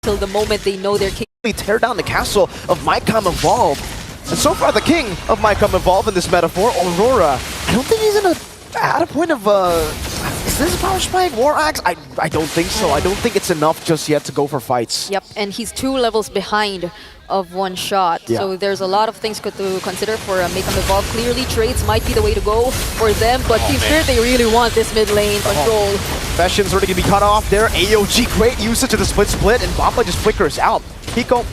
until the moment they know they're tear down the castle of Mycom Evolve. And so far, the king of Mycom Evolve in this metaphor, Aurora, I don't think he's at a point of is this a Power Spike, War Axe? I don't think so. I don't think it's enough just yet to go for fights. Yep, and he's 2 levels behind of one shot. Yeah. So there's a lot of things to consider for Mycom Evolve. Clearly, trades might be the way to go for them, but Team Spirit, they really want this mid lane control. Fashions already gonna be cut off there. AOG, great usage of the split, and Bamba just flickers out. Hiko,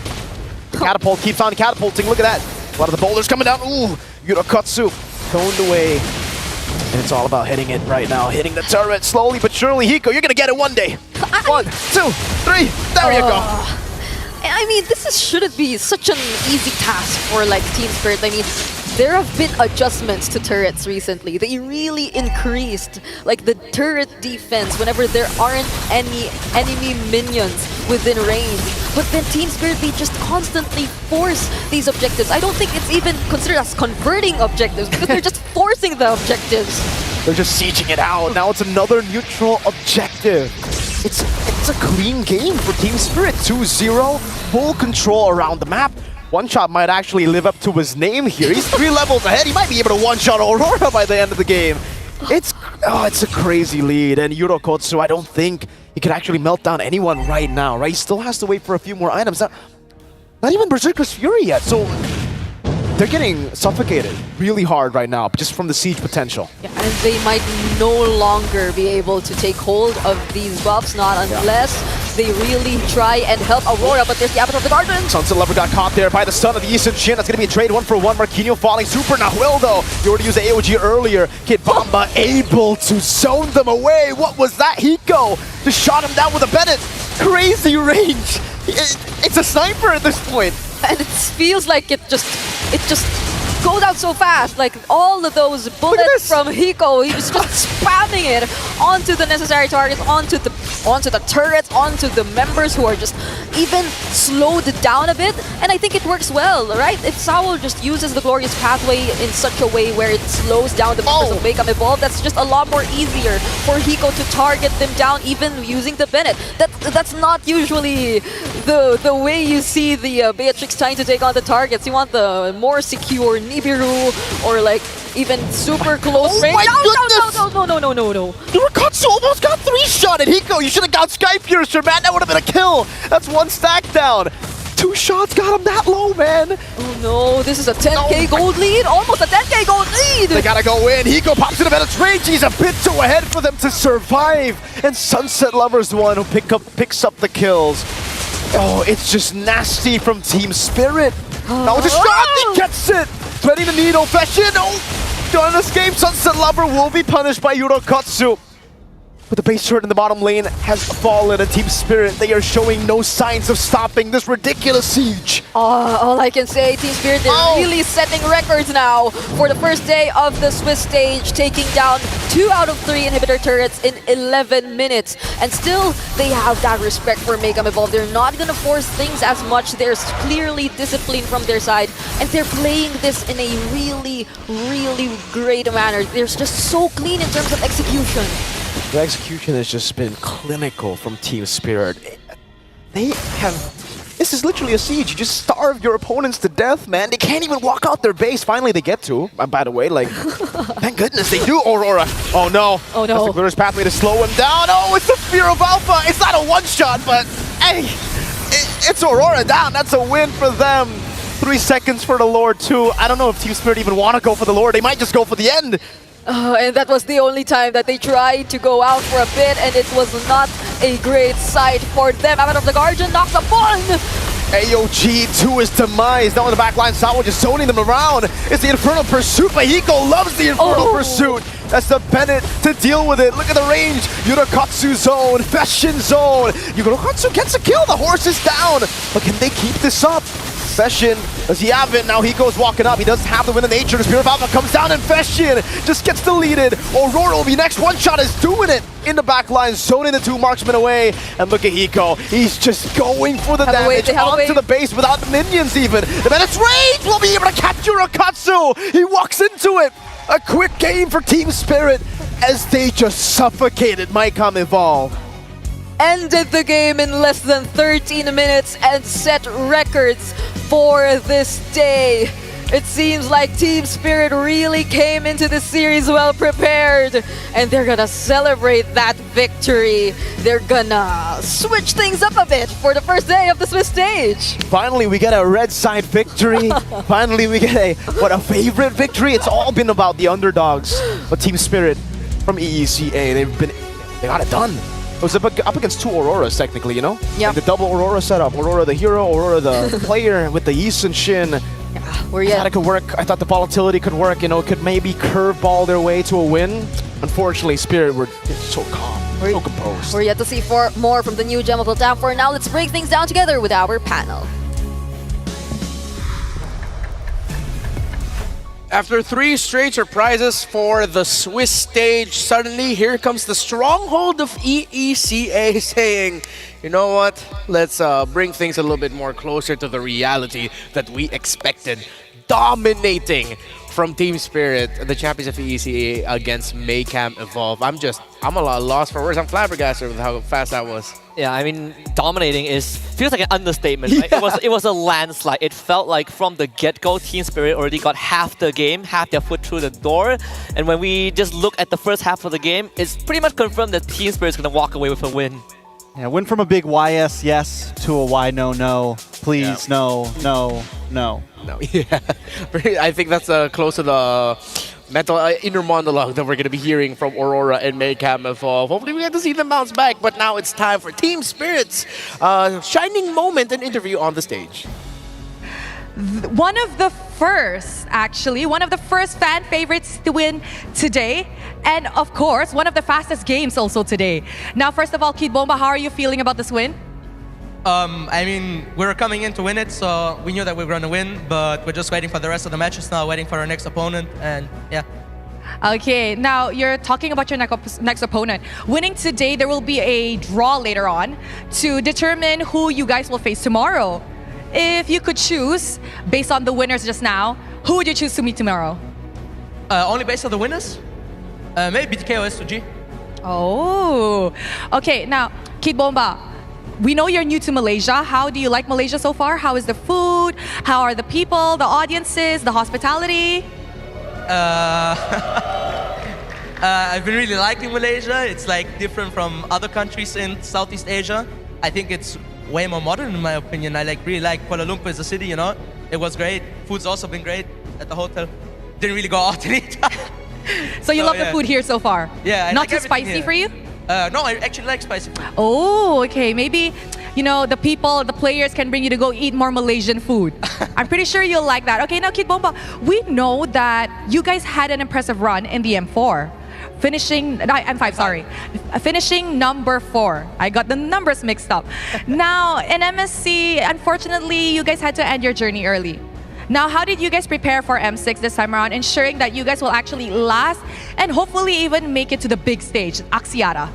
catapult keeps on catapulting. Look at that. A lot of the boulders coming down. Ooh, Yurokatsu toned away. And it's all about hitting it right now. Hitting the turret slowly but surely. Hiko, you're gonna get it one day. 1, 2, 3. There you go. I mean, shouldn't be such an easy task for like Team Spirit. I mean, there have been adjustments to turrets recently. They really increased like the turret defense whenever there aren't any enemy minions within range. But then Team Spirit, they just constantly force these objectives. I don't think it's even considered as converting objectives because they're just forcing the objectives. They're just sieging it out. Now it's another neutral objective. It's a clean game for Team Spirit. 2-0, full control around the map. One Shot might actually live up to his name here. He's 3 levels ahead. He might be able to one-shot Aurora by the end of the game. It's a crazy lead. And Yurokotsu, I don't think he could actually melt down anyone right now, right? He still has to wait for a few more items. Not even Berserker's Fury yet. So they're getting suffocated really hard right now, just from the siege potential. Yeah, and they might no longer be able to take hold of these buffs, not unless they really try and help Aurora, but there's the Avatar of the Garden. Sunset Lover got caught there by the stun of the Eastern Shin. That's going to be a trade 1-for-1. Marquinhos falling. Super Nahuel, though. You already used the AOG earlier. Kid Bamba able to zone them away. What was that? Hiko just shot him down with a Bennett. Crazy range. It's a sniper at this point. And it feels like it just goes out so fast. Like all of those bullets from Hiko, he's just spamming it onto the necessary targets, onto the turrets, onto the members who are just even slowed down a bit. And I think it works well, right? If Sao just uses the Glorious Pathway in such a way where it slows down the members of Mycom Evolve, that's just a lot more easier for Hiko to target them down, even using the Bennett. That's not usually the way you see the Beatrix trying to take on the targets. You want the more secure Nibiru or like even super close range. No. Yurokatsu almost got 3-shotted. Hiko, you should have got Sky Piercer, man. That would have been a kill. That's 1 stack down. 2 shots got him that low, man. Oh no, this is a 10k gold lead. Almost a 10k gold lead. They gotta go in. Hiko pops in a better range. He's a bit too ahead for them to survive. And Sunset Lover's the one who picks up the kills. Oh, it's just nasty from Team Spirit. Now with a shot, he gets it. Threading the needle, Fashion. Oh, don't escape. Sunset Lover will be punished by Yurokatsu. But the base turret in the bottom lane has fallen, and Team Spirit, they are showing no signs of stopping this ridiculous siege. All I can say, Team Spirit, they're really setting records now for the first day of the Swiss stage, taking down 2 out of 3 inhibitor turrets in 11 minutes. And still, they have that respect for Mycom Evolve. They're not going to force things as much. There's clearly discipline from their side, and they're playing this in a really, really great manner. They're just so clean in terms of execution. The execution has just been clinical from Team Spirit. They have... This is literally a siege. You just starve your opponents to death, man. They can't even walk out their base. Finally, they get to. By the way, like... thank goodness they do, Aurora. Oh, no. Oh, no. That's the Glorious Pathway to slow him down. Oh, it's the Fear of Alpha. It's not a one-shot, but... Hey, it's Aurora down. That's a win for them. 3 seconds for the Lord, too. I don't know if Team Spirit even want to go for the Lord. They might just go for the end. And that was the only time that they tried to go out for a bit, and it was not a great sight for them. Avatar of the Guardian knocks a one! AOG to his demise. Now in the backline, Sao just zoning them around. It's the Infernal Pursuit, but Hiko loves the Infernal Pursuit. That's the Bennett to deal with it. Look at the range. Yurokatsu zone, Fashion zone. Yurokatsu gets a kill. The horse is down. But can they keep this up? Fashion, does he have it? Now Hiko's walking up. He does have the win of nature. The Spirit of Alpha comes down and Fashion just gets deleted. Aurora will be next. One Shot is doing it in the back line, zoning the 2 marksmen away. And look at Hiko. He's just going for the damage onto the base without the minions even. The Bennett's range will be able to catch Yurokatsu. He walks into it. A quick game for Team Spirit as they just suffocated Mycom Evolve. ended the game in less than 13 minutes and set records for this day. It seems like Team Spirit really came into the series well prepared, and they're gonna celebrate that victory. They're gonna switch things up a bit for the first day of the Swiss stage. Finally, we get a red side victory. Finally, we get a favorite victory. It's all been about the underdogs. But Team Spirit from EECA, they got it done. It was up against two Auroras, technically, you know? Yep. Like the double Aurora setup. Aurora the hero, Aurora the player with the Yi and Shin. I thought it could work. I thought the volatility could work. You know, it could maybe curveball their way to a win. Unfortunately, Spirit were so calm, so composed. We're yet to see more from the new Gem of the Town. For now, let's break things down together with our panel. After 3 straight surprises for the Swiss stage, suddenly here comes the stronghold of EECA saying, you know what, let's bring things a little bit more closer to the reality that we expected. Dominating from Team Spirit, the champions of EECA against Maycam Evolve. I'm a lot lost for words. I'm flabbergasted with how fast that was. Yeah, I mean, dominating feels like an understatement, right? It was a landslide. It felt like from the get-go, Team Spirit already got half the game, half their foot through the door. And when we just look at the first half of the game, it's pretty much confirmed that Team Spirit is going to walk away with a win. Yeah, went from a big YS yes to a Y no no. Please, Yeah. no, no, no. No, yeah. I think that's close to the mental inner monologue that we're going to be hearing from Aurora and Maycam Evolve. Hopefully we get to see them bounce back, but now it's time for Team Spirit's shining moment and interview on the stage. One of the first fan favorites to win today. And of course, one of the fastest games also today. Now, first of all, Kid Bomba, how are you feeling about this win? I mean, we were coming in to win it, so we knew that we were going to win, but we're just waiting for the rest of the matches now, waiting for our next opponent, and yeah. Okay, now you're talking about your next opponent. Winning today, there will be a draw later on to determine who you guys will face tomorrow. If you could choose, based on the winners just now, who would you choose to meet tomorrow? Only based on the winners? Maybe BTK or S2G. Oh, okay. Now, Kid Bomba, we know you're new to Malaysia. How do you like Malaysia so far? How is the food? How are the people, the audiences, the hospitality? I've been really liking Malaysia. It's like different from other countries in Southeast Asia. I think it's way more modern in my opinion. I really like Kuala Lumpur as a city, you know? It was great. Food's also been great at the hotel. Didn't really go out to eat. So you love the yeah. food here so far? Yeah. I Not like too everything spicy here. for you? No, I actually like spicy food. Oh, okay. Maybe, you know, the people, the players can bring you to go eat more Malaysian food. I'm pretty sure you'll like that. Okay, now Kid Bomba, we know that you guys had an impressive run in the M4. M5, sorry. Finishing number 4. I got the numbers mixed up. Now, in MSC, unfortunately, you guys had to end your journey early. Now, how did you guys prepare for M6 this time around, ensuring that you guys will actually last and hopefully even make it to the big stage, Axiata?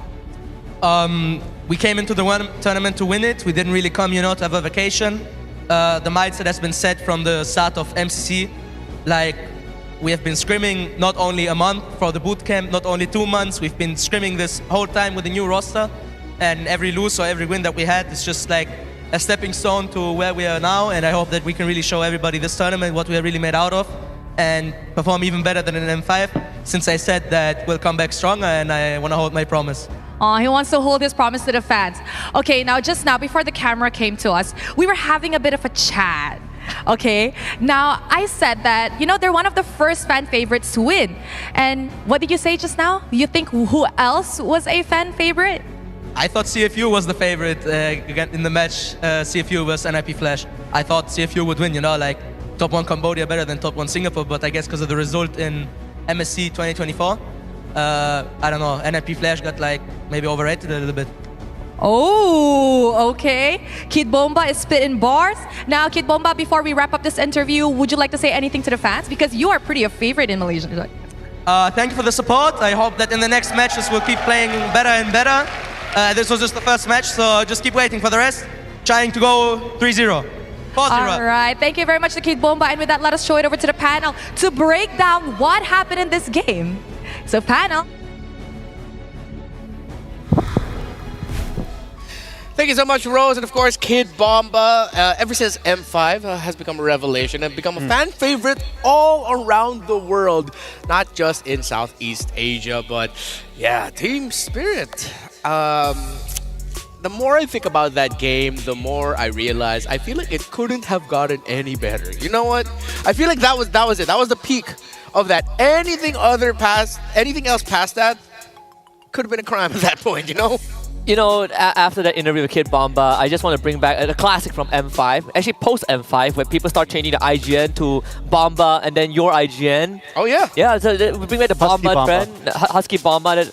We came into the tournament to win it. We didn't really come, you know, to have a vacation. The mindset has been set from the start of MCC. Like, we have been scrimming not only a month for the boot camp, not only 2 months. We've been scrimming this whole time with the new roster. And every lose or every win that we had is just like a stepping stone to where we are now. And I hope that we can really show everybody this tournament what we are really made out of and perform even better than in M5, since I said that we'll come back stronger and I want to hold my promise. Oh, he wants to hold his promise to the fans. Okay, now just now, before the camera came to us, we were having a bit of a chat. Okay, now I said that, you know, they're one of the first fan favorites to win. And what did you say just now? You think who else was a fan favorite? I thought CFU was the favorite in the match. CFU versus NIP Flash. I thought CFU would win, you know, like top 1 Cambodia better than top 1 Singapore, but I guess because of the result in MSC 2024, I don't know, NIP Flash got like maybe overrated a little bit. Oh, okay. Kid Bomba is spitting bars. Now, Kid Bomba, before we wrap up this interview, would you like to say anything to the fans? Because you are pretty a favorite in Malaysia. Thank you for the support. I hope that in the next matches we'll keep playing better and better. This was just the first match, so just keep waiting for the rest. Trying to go 3-0. 4-0. All right. Thank you very much to Kid Bomba. And with that, let us show it over to the panel to break down what happened in this game. So, panel. Thank you so much, Rose. And of course, Kid Bomba, ever since M5, has become a revelation and become a fan favorite all around the world. Not just in Southeast Asia, but yeah, Team Spirit. The more I think about that game, the more I realize I feel like it couldn't have gotten any better. You know what? I feel like that was it. That was the peak of that. Anything else past that could have been a crime at that point, you know? You know, after that interview with Kid Bomba, I just want to bring back a classic from M5. Actually, post M5, where people start changing the IGN to Bomba and then your IGN. Oh, yeah. Yeah, so we bring back the Husky Bomba Bomba. trend. Husky Bomba.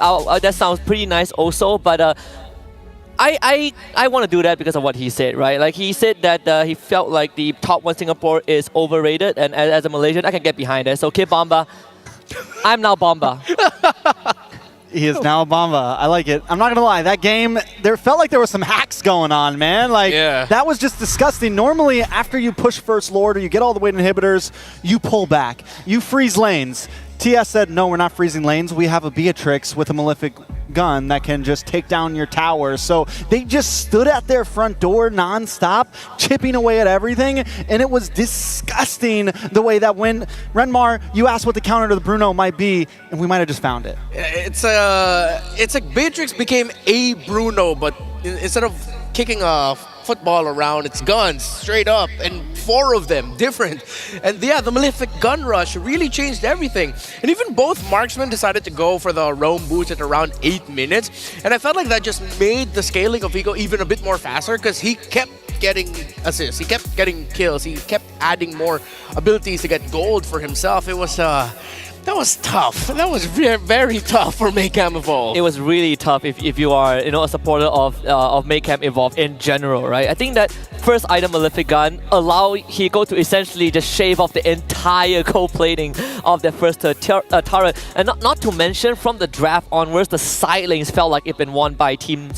That sounds pretty nice also, but I want to do that because of what he said, right? Like, he said that he felt like the top 1 Singapore is overrated, and as a Malaysian, I can get behind it. So, Kid Bomba, I'm now Bomba. He is now a Bomba. I like it. I'm not gonna lie, that game, there felt like there was some hacks going on, man. Like, Yeah. that was just disgusting. Normally, after you push First Lord or you get all the way to inhibitors, you pull back. You freeze lanes. TS said, no, we're not freezing lanes. We have a Beatrix with a Malefic gun that can just take down your towers. So they just stood at their front door nonstop, chipping away at everything, and it was disgusting the way that when Renmar, you asked what the counter to the Bruno might be, and we might have just found it. It's like Beatrix became a Bruno, but instead of kicking a football around, it's guns straight up, and 4 of them different. And yeah, the Malefic gun rush really changed everything. And even both marksmen decided to go for the roam boost at around 8 minutes. And I felt like that just made the scaling of Hiko even a bit more faster because he kept getting assists, he kept getting kills, he kept adding more abilities to get gold for himself. It was that was tough. That was very, very tough for Maycam Evolve. It was really tough if you are, you know, a supporter of Maycam Evolve in general, right? I think that first item Malefic Gun allow Hiko to essentially just shave off the entire co-plating of their first turret. And not to mention, from the draft onwards, the side lanes felt like it'd been won by Team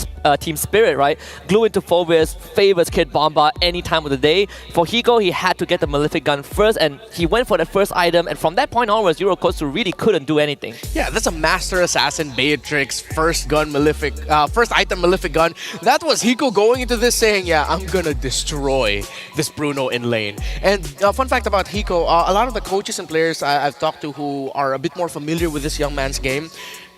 Spirit, right? Glue into Phoebus favors Kid Bomba any time of the day. For Hiko, he had to get the Malefic Gun first, and he went for that first item, and from that point onwards, Eurocoaster really couldn't do anything. Yeah, that's a Master Assassin Beatrix first item Malefic Gun. That was Hiko going into this saying, yeah, I'm gonna destroy this Bruno in lane. And fun fact about Hiko, a lot of the coaches and players I've talked to who are a bit more familiar with this young man's game,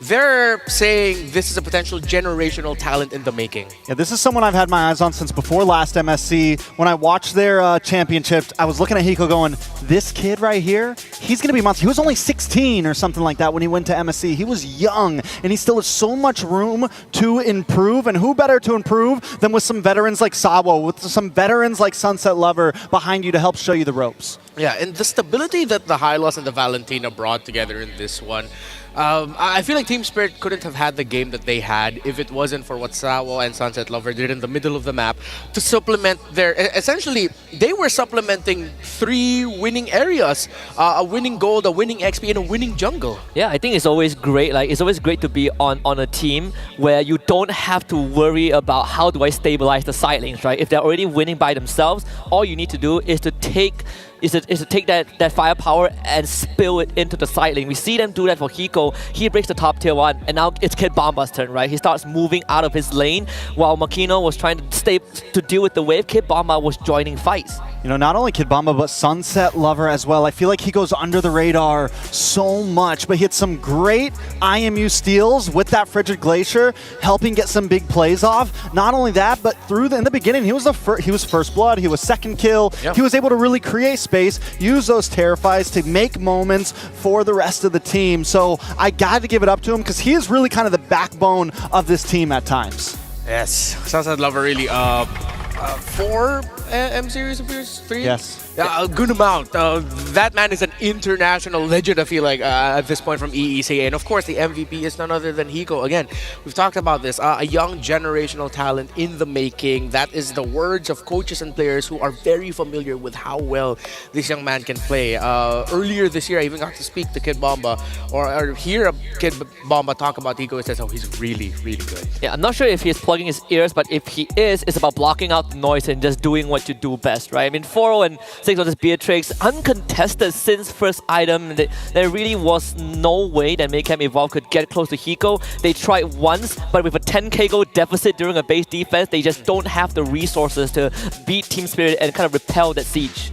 they're saying this is a potential generational talent in the making. Yeah, this is someone I've had my eyes on since before last MSC. When I watched their championships, I was looking at Hiko going, this kid right here, he's going to be monster. He was only 16 or something like that when he went to MSC. He was young, and he still has so much room to improve. And who better to improve than with some veterans like Sawo, with some veterans like Sunset Lover behind you to help show you the ropes. Yeah, and the stability that the Hylos and the Valentina brought together in this one, I feel like Team Spirit couldn't have had the game that they had if it wasn't for what Sawo and Sunset Lover did in the middle of the map to supplement their... Essentially, they were supplementing 3 winning areas. A winning gold, a winning XP, and a winning jungle. Yeah, I think it's always great. Like, it's always great to be on a team where you don't have to worry about how do I stabilize the side lanes, right? If they're already winning by themselves, all you need to do is to take that firepower and spill it into the side lane. We see them do that for Hiko. He breaks the top tier 1, and now it's Kid Bomba's turn, right? He starts moving out of his lane while Makino was trying to deal with the wave. Kid Bomba was joining fights. You know, not only Kid Bomba, but Sunset Lover as well. I feel like he goes under the radar so much, but he had some great IMU steals with that Frigid Glacier, helping get some big plays off. Not only that, but in the beginning, he was first blood, he was second kill. Yep. He was able to really create space, use those Terrifies to make moments for the rest of the team. So I got to give it up to him because he is really kind of the backbone of this team at times. Yes, Sunset Lover really 4 M-Series appears? 3? Yes. A good amount. That man is an international legend, I feel like, at this point from EECA. And of course, the MVP is none other than Hiko. Again, we've talked about this. A young generational talent in the making. That is the words of coaches and players who are very familiar with how well this young man can play. Earlier this year, I even got to speak to Kid Bomba or hear a Kid Bomba talk about Hiko. It says, oh, he's really, really good. Yeah, I'm not sure if he's plugging his ears, but if he is, it's about blocking out the noise and just doing what you do best, right? I mean, 4-0 and 6 versus Beatrix, uncontested since first item. There really was no way that Mayhem Evolve could get close to Hiko. They tried once, but with a 10k gold deficit during a base defense, they just don't have the resources to beat Team Spirit and kind of repel that siege.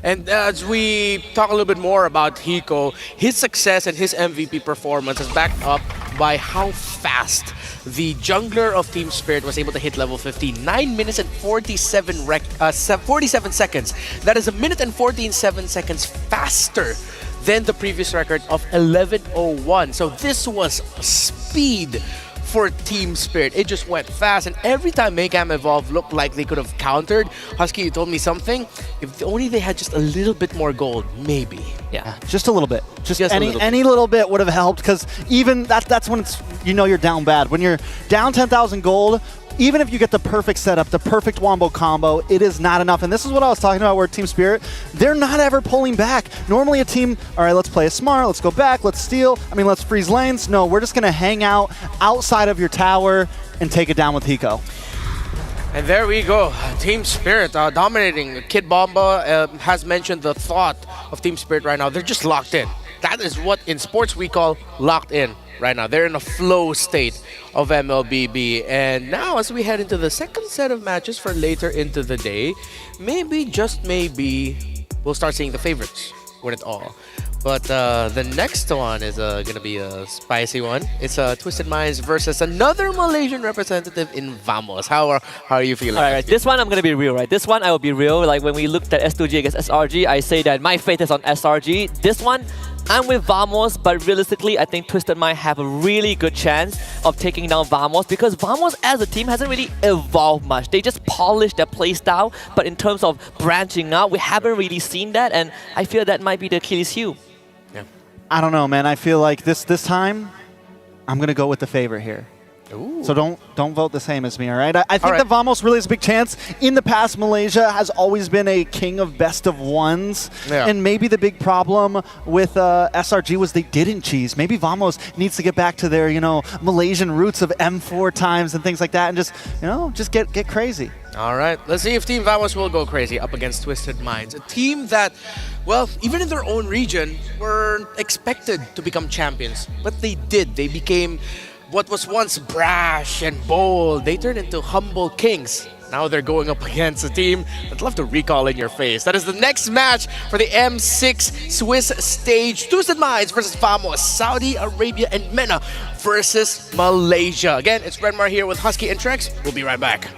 And as we talk a little bit more about Hiko, his success and his MVP performance is backed up by how fast the jungler of Team Spirit was able to hit level 50. 9 minutes and 47 seconds. That is a minute and 47 seconds faster than the previous record of 11:01. So this was speed for Team Spirit. It just went fast, and every time Mayhem Evolve looked like they could have countered, Husky, you told me something. If only they had just a little bit more gold, maybe. Yeah. Just a little bit. Just a any little bit would have helped, because even that's when it's, you know, you're down bad. When you're down 10,000 gold, even if you get the perfect setup, the perfect wombo combo, it is not enough. And this is what I was talking about where Team Spirit, they're not ever pulling back. Normally a team, all right, let's play it smart, let's go back, let's steal, let's freeze lanes. No, we're just going to hang out outside of your tower and take it down with Hiko. And there we go. Team Spirit dominating. Kid Bomba has mentioned the thought of Team Spirit right now. They're just locked in. That is what in sports we call locked in right now. They're in a flow state of MLBB. And now as we head into the second set of matches for later into the day, maybe, just maybe, we'll start seeing the favorites win it all. But the next one is going to be a spicy one. It's Twisted Minds versus another Malaysian representative in Vamos. How are you feeling? All right, this one I'm going to be real, right? This one I will be real. Like when we looked at S2G against SRG, I say that my faith is on SRG. This one, I'm with Vamos, but realistically, I think Twisted Mind have a really good chance of taking down Vamos, because Vamos as a team hasn't really evolved much. They just polished their playstyle, but in terms of branching out, we haven't really seen that, and I feel that might be the Achilles heel. I don't know, man. I feel like this time, I'm going to go with the favorite here. Ooh. So don't vote the same as me, all right? I think All right. that Vamos really has a big chance. In the past, Malaysia has always been a king of best of ones. Yeah. And maybe the big problem with SRG was they didn't cheese. Maybe Vamos needs to get back to their, Malaysian roots of M4 times and things like that, and just get crazy. All right, let's see if Team Vamos will go crazy up against Twisted Minds. A team that, well, even in their own region, were expected to become champions. But they did. They became what was once brash and bold. They turned into humble kings. Now they're going up against a team I'd love to recall in your face. That is the next match for the M6 Swiss stage. Twisted Minds versus Vamos, Saudi Arabia, and MENA versus Malaysia. Again, it's Renmar here with Husky and Trex. We'll be right back.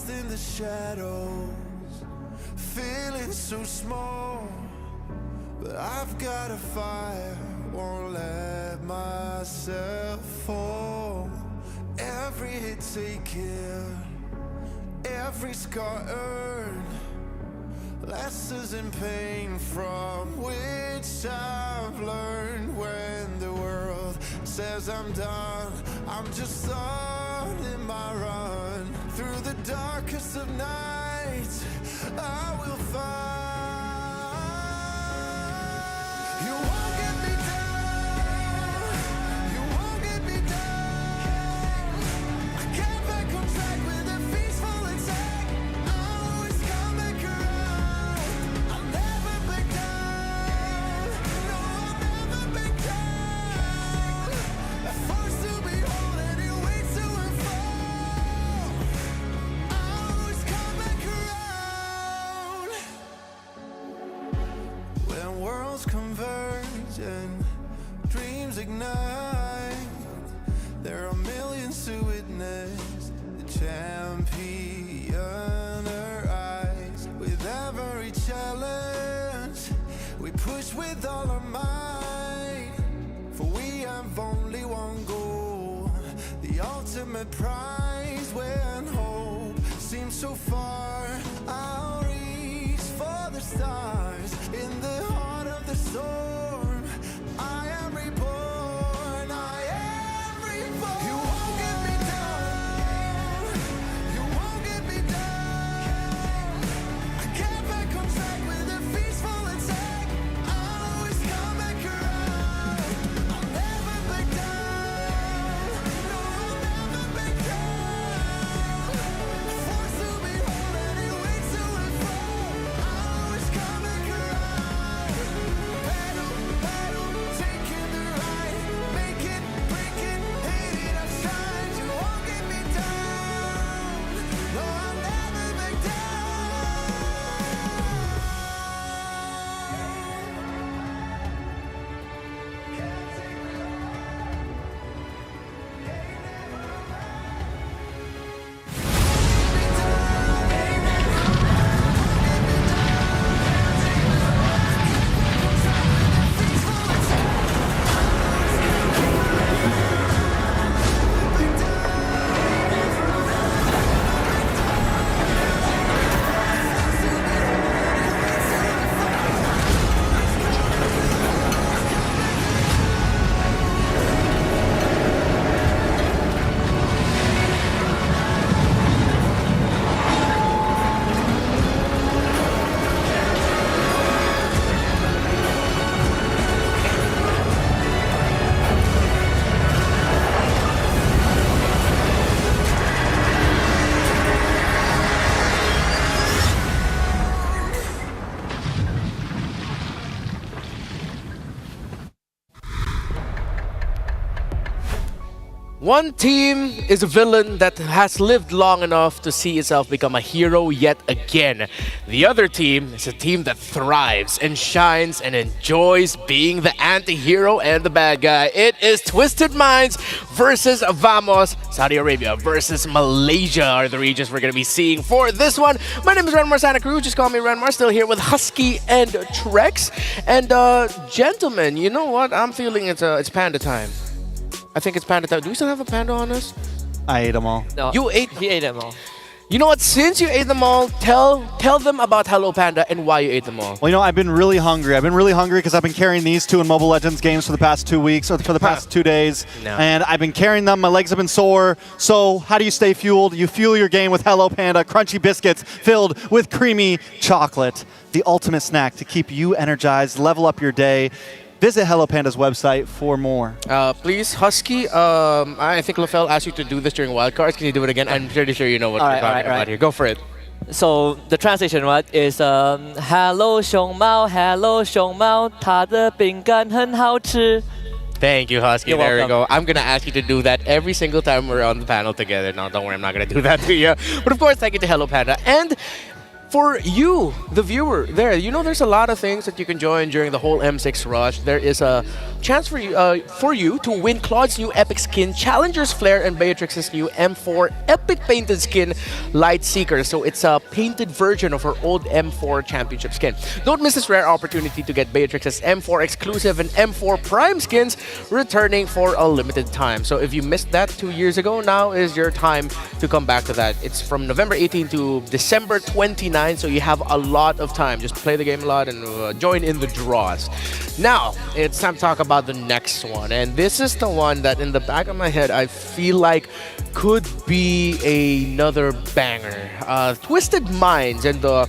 lost in the shadows, feeling so small. But I've got a fire, won't let myself fall. Every hit taken, every scar earned, lessons in pain from which I've learned. When the world says I'm done, I'm just starting my run. Through the darkest of nights, I will find. You won't get me down, you won't get me down. I can't back on track with a peaceful attack. I'll always come back around. I'll never back down, no, I'll never back down. At first to behold and you wait to unfold. I'll always come back around. When worlds converge and dreams ignite, there are millions to witness the champion arise. With every challenge, we push with all our might. For we have only one goal, the ultimate prize. When hope seems so far, I'll reach for the stars. In the heart of the storm, I am reborn, I am reborn. You won't get me down, you won't get me down. I can't back on track with a peaceful attack. I'll always come back around. I'll never back down, no, I'll never back down. Forced to behold and it waits to unfold. I'll always come back around. Battle, battle, taking the ride, make it, break it, hate it, I've tried. You won't get me down, no, I'll never back down. One team is a villain that has lived long enough to see itself become a hero yet again. The other team is a team that thrives and shines and enjoys being the anti-hero and the bad guy. It is Twisted Minds versus Vamos. Saudi Arabia versus Malaysia are the regions we're going to be seeing for this one. My name is Renmar Santa Cruz. Just call me Renmar. Still here with Husky and Trex. And gentlemen, you know what? I'm feeling it's panda time. I think it's panda time. Do we still have a panda on us? I ate them all. No, You ate. he ate them all. You know what? Since you ate them all, tell them about Hello Panda and why you ate them all. Well, you know, I've been really hungry. I've been really hungry because I've been carrying these two in Mobile Legends games for the past 2 weeks, or for the past 2 days. No. And I've been carrying them. My legs have been sore. So how do you stay fueled? You fuel your game with Hello Panda crunchy biscuits filled with creamy chocolate. The ultimate snack to keep you energized, level up your day. Visit Hello Panda's website for more. Please, Husky, I think LaFell asked you to do this during Wildcards. Can you do it again? I'm pretty sure you know what we're talking about here. Go for it. So the translation, right, is Hello 熊猫 Hello 熊猫它的饼干很好吃 Thank you, Husky. You're there we welcome. go. I'm going to ask you to do that every single time we're on the panel together. No, don't worry, I'm not going to do that to you. But of course, thank you to Hello Panda. And For you, the viewer, there's a lot of things that you can join during the whole M6 rush. There is a chance for you to win Claude's new epic skin, Challenger's Flare, and Beatrix's new M4 epic painted skin, Light Seeker. So it's a painted version of her old M4 championship skin. Don't miss this rare opportunity to get Beatrix's M4 exclusive and M4 Prime skins returning for a limited time. So if you missed that 2 years ago, now is your time to come back to that. It's from November 18 to December 29. So you have a lot of time. Just play the game a lot and join in the draws. Now, it's time to talk about the next one. And this is the one that in the back of my head, I feel like could be another banger. Twisted Minds and the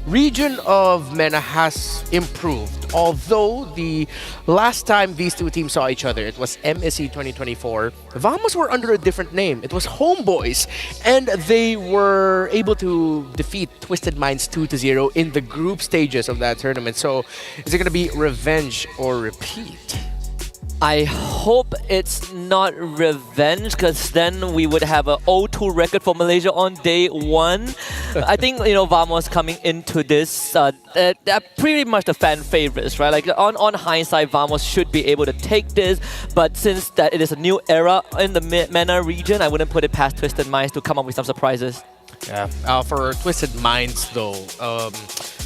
region of MENA has improved. Although the last time these two teams saw each other, it was MSC 2024, Vamos were under a different name. It was Homeboys, and they were able to defeat Twisted Minds 2-0 in the group stages of that tournament. So is it going to be revenge or repeat? I hope it's not revenge, because then we would have a 0-2 record for Malaysia on day one. I think Vamos coming into this, they're pretty much the fan favorites, right? Like on hindsight, Vamos should be able to take this, but since that it is a new era in the MENA region, I wouldn't put it past Twisted Minds to come up with some surprises. Yeah. For Twisted Minds, though,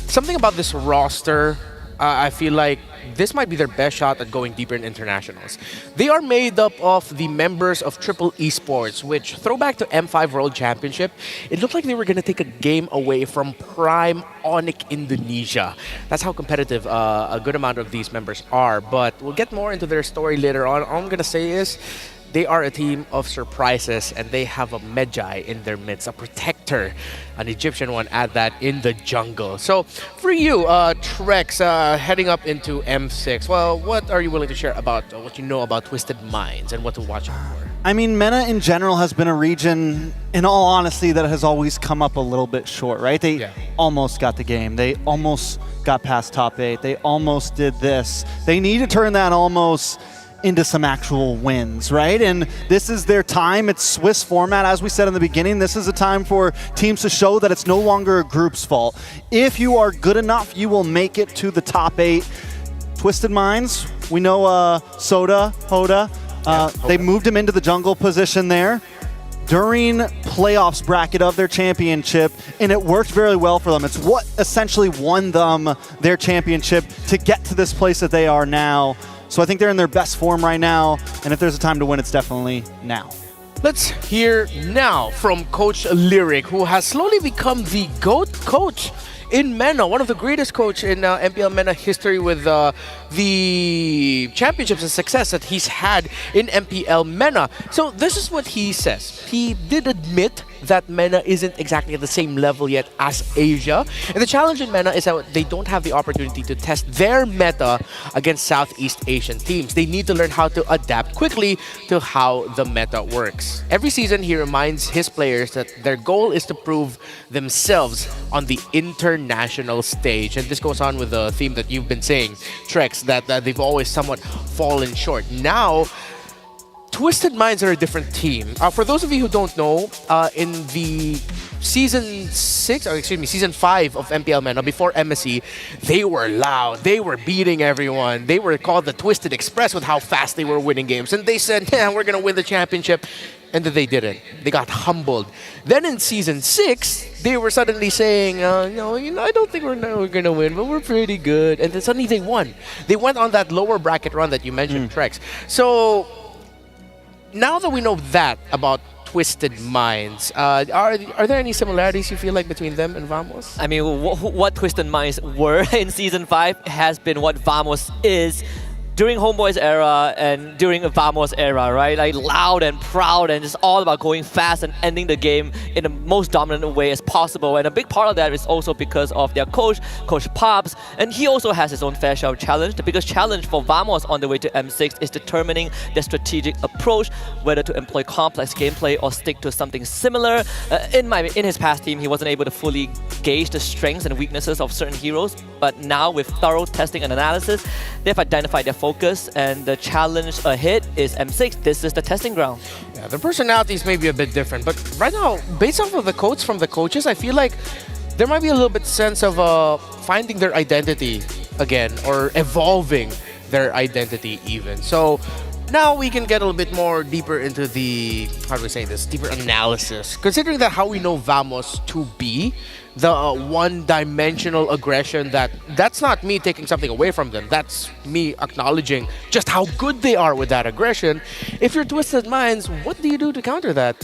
something about this roster. I feel like this might be their best shot at going deeper in internationals. They are made up of the members of Triple Esports, which, throwback to M5 World Championship, it looked like they were going to take a game away from Prime Onyx Indonesia. That's how competitive a good amount of these members are. But we'll get more into their story later on. All I'm going to say is, they are a team of surprises, and they have a Medjay in their midst, a protector, an Egyptian one at that, in the jungle. So for you, Trex, heading up into M6, well, what are you willing to share about what you know about Twisted Minds and what to watch out for? I mean, MENA in general has been a region, in all honesty, that has always come up a little bit short, right? They almost got the game. They almost got past top 8. They almost did this. They need to turn that almost into some actual wins, right? And this is their time. It's Swiss format, as we said in the beginning. This is a time for teams to show that it's no longer a group's fault. If you are good enough, you will make it to the top 8. Twisted Minds, we know Soda, Hoda, they moved him into the jungle position there during playoffs bracket of their championship, and it worked very well for them. It's what essentially won them their championship to get to this place that they are now. So I think they're in their best form right now, and if there's a time to win, it's definitely now. Let's hear now from Coach Lyric, who has slowly become the GOAT coach in MENA, one of the greatest coach in MPL MENA history, with the championships and success that he's had in MPL MENA. So this is what he says. He did admit that MENA isn't exactly at the same level yet as Asia. And the challenge in MENA is that they don't have the opportunity to test their meta against Southeast Asian teams. They need to learn how to adapt quickly to how the meta works. Every season, he reminds his players that their goal is to prove themselves on the international stage. And this goes on with the theme that you've been saying, Trex, that they've always somewhat fallen short. Now, Twisted Minds are a different team. For those of you who don't know, in the season 5 of MPL MENA, before MSC, they were loud. They were beating everyone. They were called the Twisted Express with how fast they were winning games. And they said, yeah, we're going to win the championship. And then they didn't. They got humbled. Then in season 6, they were suddenly saying, no, I don't think we're going to win, but we're pretty good. And then suddenly they won. They went on that lower bracket run that you mentioned, Trex. So now that we know that about Twisted Minds, are there any similarities you feel like between them and Vamos? I mean, what Twisted Minds were in Season 5 has been what Vamos is during Homeboys era and during Vamos era, right? Like loud and proud and just all about going fast and ending the game in the most dominant way as possible. And a big part of that is also because of their coach, Coach Pops, and he also has his own fair share of challenge. The biggest challenge for Vamos on the way to M6 is determining their strategic approach, whether to employ complex gameplay or stick to something similar. In his past team, he wasn't able to fully gauge the strengths and weaknesses of certain heroes, but now with thorough testing and analysis, they've identified their focus, and the challenge ahead is M6. This is the testing ground. Yeah, their personalities may be a bit different, but right now, based off of the quotes from the coaches, I feel like there might be a little bit sense of finding their identity again, or evolving their identity even. So now we can get a little bit more deeper into the, how do we say this, deeper analysis. Considering that how we know Vamos to be, the one-dimensional aggression, that's not me taking something away from them. That's me acknowledging just how good they are with that aggression. If you're Twisted Minds, what do you do to counter that?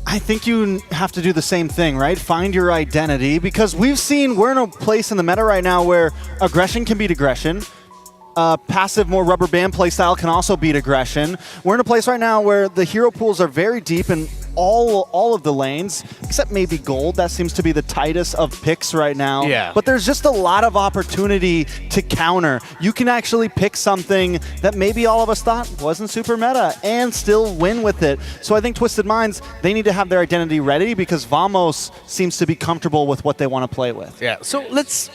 I think you have to do the same thing, right? Find your identity, because we've seen we're in a place in the meta right now where aggression can beat aggression. Passive, more rubber band playstyle can also beat aggression. We're in a place right now where the hero pools are very deep in all of the lanes, except maybe gold. That seems to be the tightest of picks right now. Yeah. But there's just a lot of opportunity to counter. You can actually pick something that maybe all of us thought wasn't super meta and still win with it. So I think Twisted Minds, they need to have their identity ready, because Vamos seems to be comfortable with what they want to play with. Yeah, so let's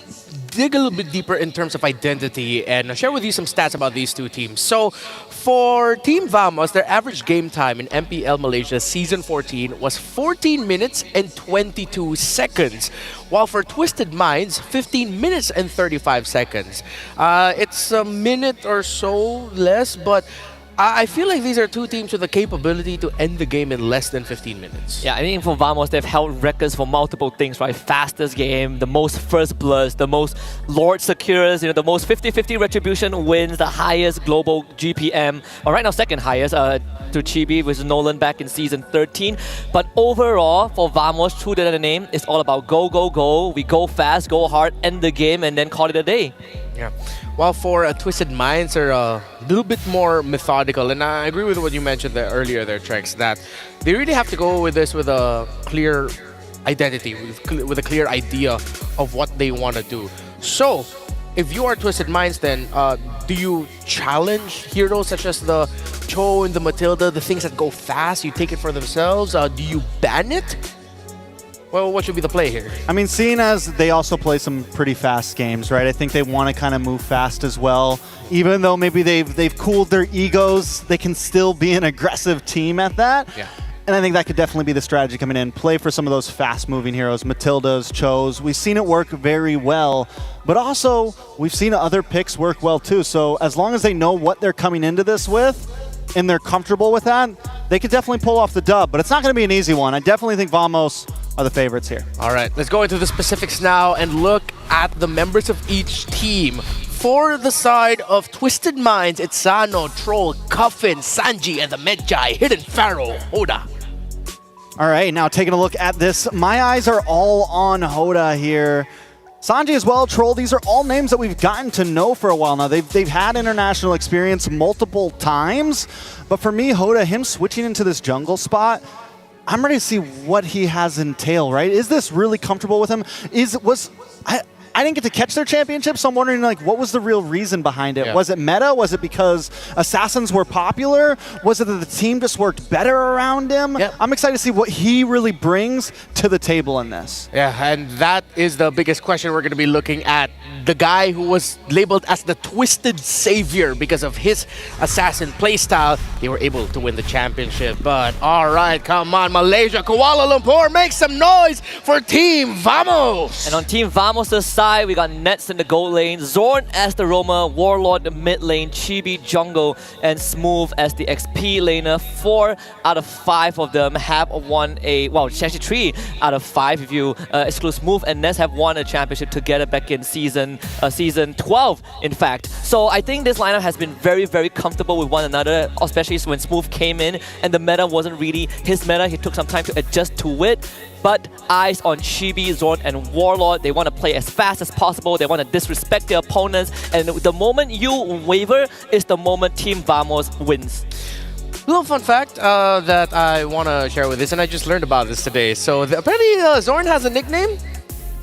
dig a little bit deeper in terms of identity and share with you some stats about these two teams. So for Team Vamos, their average game time in MPL Malaysia Season 14 was 14 minutes and 22 seconds, while for Twisted Minds, 15 minutes and 35 seconds. It's a minute or so less, but I feel like these are two teams with the capability to end the game in less than 15 minutes. Yeah, I think for Vamos, they've held records for multiple things, right? Fastest game, the most first bloods, the most Lord secures, the most 50-50 retribution wins, the highest global GPM, or right now second highest to Chibi with Nolan back in Season 13. But overall, for Vamos, true to the name, it's all about go, go, go. We go fast, go hard, end the game, and then call it a day. Yeah. While for Twisted Minds are a little bit more methodical, and I agree with what you mentioned there earlier there, Trex, that they really have to go with this with a clear identity, with a clear idea of what they want to do. So, if you are Twisted Minds, then do you challenge heroes such as the Cho and the Matilda, the things that go fast, you take it for themselves? Do you ban it? Well, what should be the play here? I mean, seeing as they also play some pretty fast games, right? I think they want to kind of move fast as well. Even though maybe they've cooled their egos, they can still be an aggressive team at that. Yeah. And I think that could definitely be the strategy coming in. Play for some of those fast-moving heroes, Matildas, Chos. We've seen it work very well, but also we've seen other picks work well too. So as long as they know what they're coming into this with and they're comfortable with that, they could definitely pull off the dub. But it's not going to be an easy one. I definitely think Vamos are the favorites here. All right, let's go into the specifics now and look at the members of each team. For the side of Twisted Minds, it's Sano, Troll, Coffin, Sanji, and the Medjai, Hidden Pharaoh, Hoda. All right, now taking a look at this, my eyes are all on Hoda here. Sanji as well, Troll, these are all names that we've gotten to know for a while now. They've had international experience multiple times, but for me, Hoda, him switching into this jungle spot, I'm ready to see what he has in tail, right? Is this really comfortable with him? I didn't get to catch their championship, so I'm wondering, like, what was the real reason behind it? Yeah. Was it meta? Was it because assassins were popular? Was it that the team just worked better around him? Yep. I'm excited to see what he really brings to the table in this. Yeah, and that is the biggest question we're going to be looking at. The guy who was labeled as the Twisted Savior because of his assassin playstyle, they were able to win the championship. But all right, come on, Malaysia, Kuala Lumpur, make some noise for Team Vamos! And on Team Vamos' side, we got Nets in the gold lane, Zorn as the roamer, Warlord the mid lane, Chibi jungle, and Smooth as the XP laner. 4 out of 5 of them have won well, it's actually 3 out of 5 if you exclude Smooth and Nets have won a championship together back in season 12, in fact. So I think this lineup has been very, very comfortable with one another, especially when Smooth came in and the meta wasn't really his meta. He took some time to adjust to it. But eyes on Chibi, Zorn, and Warlord. They want to play as fast as possible. They want to disrespect their opponents. And the moment you waver is the moment Team Vamos wins. Little fun fact that I want to share with this, and I just learned about this today. So apparently Zorn has a nickname,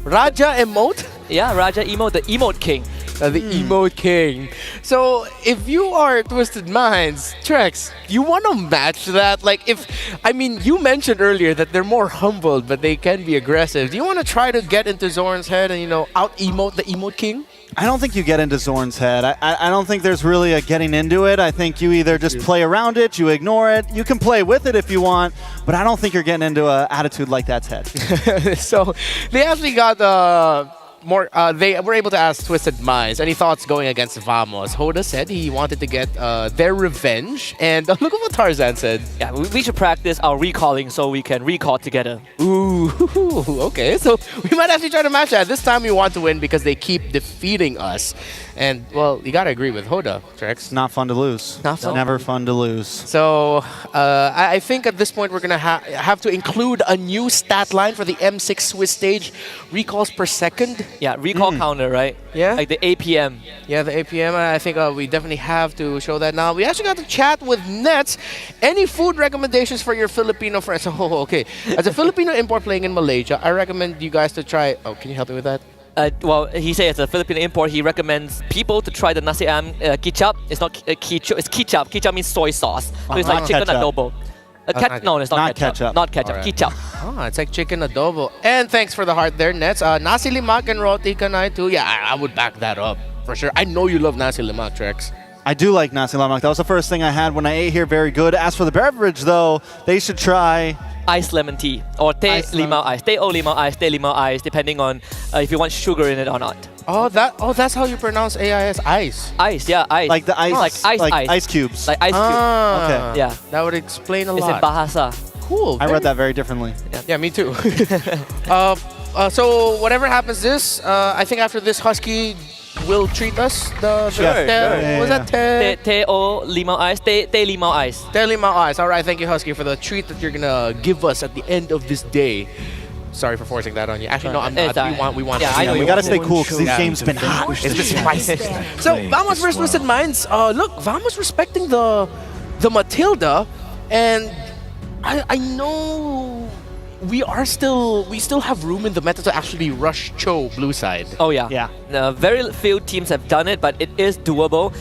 Raja Emote. Yeah, Raja Emote, the Emote King. the emote king. So if you are Twisted Minds, Trex, you want to match that? Like you mentioned earlier that they're more humbled, but they can be aggressive. Do you want to try to get into Zorn's head and, out emote the emote king? I don't think you get into Zorn's head. I don't think there's really a getting into it. I think you either just play around it, you ignore it. You can play with it if you want, but I don't think you're getting into an attitude like that's head. So they actually got they were able to ask Twisted Minds any thoughts going against Vamos. Hoda said he wanted to get their revenge, and look at what Tarzan said. Yeah, we should practice our recalling so we can recall together. Ooh, okay. So we might actually try to match that. This time we want to win because they keep defeating us. And, well, you gotta agree with Hoda, Trex. Not fun to lose. Not fun. Never fun to lose. So I think at this point we're gonna have to include a new stat line for the M6 Swiss stage. Recalls per second. Yeah, recall counter, right? Yeah. Like the APM. Yeah, the APM. I think we definitely have to show that now. We actually got to chat with Nets. Any food recommendations for your Filipino friends? Oh, okay. As a Filipino import playing in Malaysia, I recommend you guys to try. Oh, can you help me with that? Well, he says as a Filipino import, he recommends people to try the nasi ayam kicap. It's not kichup, it's kicap. Kicap means soy sauce. So it's like chicken Ketchup. adobo. No, it's not, Not ketchup. ketchup. Not ketchup. Alright. Kicap. Oh, it's like chicken adobo. And thanks for the heart there, Nets. Nasi lemak and roti canai too. Yeah, I would back that up for sure. I know you love nasi lemak, Trex. I do like nasi lemak. That was the first thing I had when I ate here. Very good. As for the beverage, though, they should try Iced lemon tea or teh Iced limau ice. Teh o limau ice, teh limau ice, depending on if you want sugar in it or not. That's how you pronounce AIS ice. Ice, yeah, ice. like the ice, like ice. ice cubes. Like ice cube. Ah, Okay. Yeah. That would explain a It's in lot. Bahasa. Cool. I read that very differently. Yeah, me too. So whatever happens I think after this Husky will treat us. Was that Teh o limau ice, teh limau ice. Teh limau ice. All right, thank you, Husky, for the treat that you're gonna give us at the end of this day. Sorry for forcing that on you. Actually, no, I'm not. We want. Yeah, I know We you gotta want stay to. cool because these Yeah. games been hot. It's been spicy. So Vamos versus Twisted Minds. Look, Vamos respecting the Matilda, and I know we still have room in the meta to actually rush Cho blue side. Oh yeah. Yeah. Very few teams have done it, but it is doable.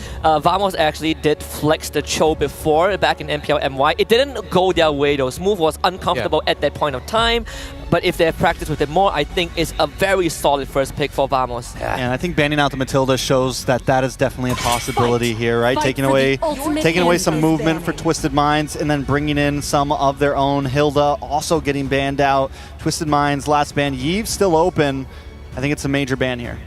Vamos actually did flex the Cho before back in MPL MY. It didn't go their way though. Smooth was uncomfortable at that point of time. But if they have practiced with it more, I think it's a very solid first pick for Vamos. And I think banning out the Matilda shows that is definitely a possibility here, right? Fight Taking for away, the ultimate taking away some end. movement for Twisted Minds, and then bringing in some of their own. Hilda also getting banned out. Twisted Minds last ban. Yves still open. I think it's a major ban here.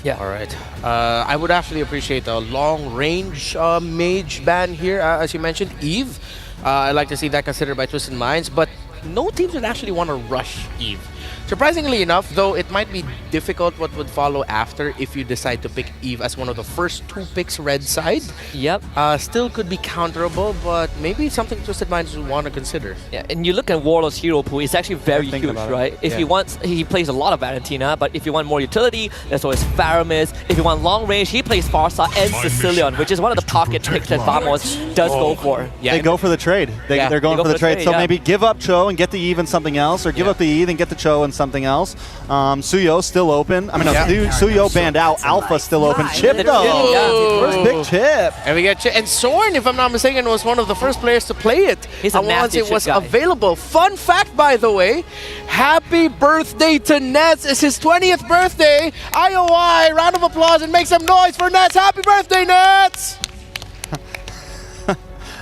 Yeah. All right. I would actually appreciate a long-range mage ban here, as you mentioned, Eve. I'd like to see that considered by Twisted Minds, but no teams would actually want to rush Eve. Surprisingly enough, though, it might be difficult what would follow after if you decide to pick Eve as one of the first two picks red side. Yep. Still could be counterable, but maybe something Twisted Minds would want to consider. Yeah, and you look at Warlord's hero pool, it's actually very thinking huge, about it. right? If Yeah. you want, he plays a lot of Valentina, but if you want more utility, there's always Faramis. If you want long range, he plays Farsa and Sicilian, which is one of the pocket picks that Vamos does go for. Yeah, They go for the trade. They're going They go for the trade. So yeah. maybe give up Cho and get the Eve and something else, or give up the Eve and get the Cho and something else. Suyo still open. I mean, no, Suyo banned out. Alpha still open. Chip though. Yeah. First pick Chip. And we get and Sorn, if I'm not mistaken, was one of the first players to play it. He's a once nasty it was chip guy. available. Fun fact, by the way, happy birthday to Nets. It's his 20th birthday. IOI, round of applause and make some noise for Nets. Happy birthday, Nets!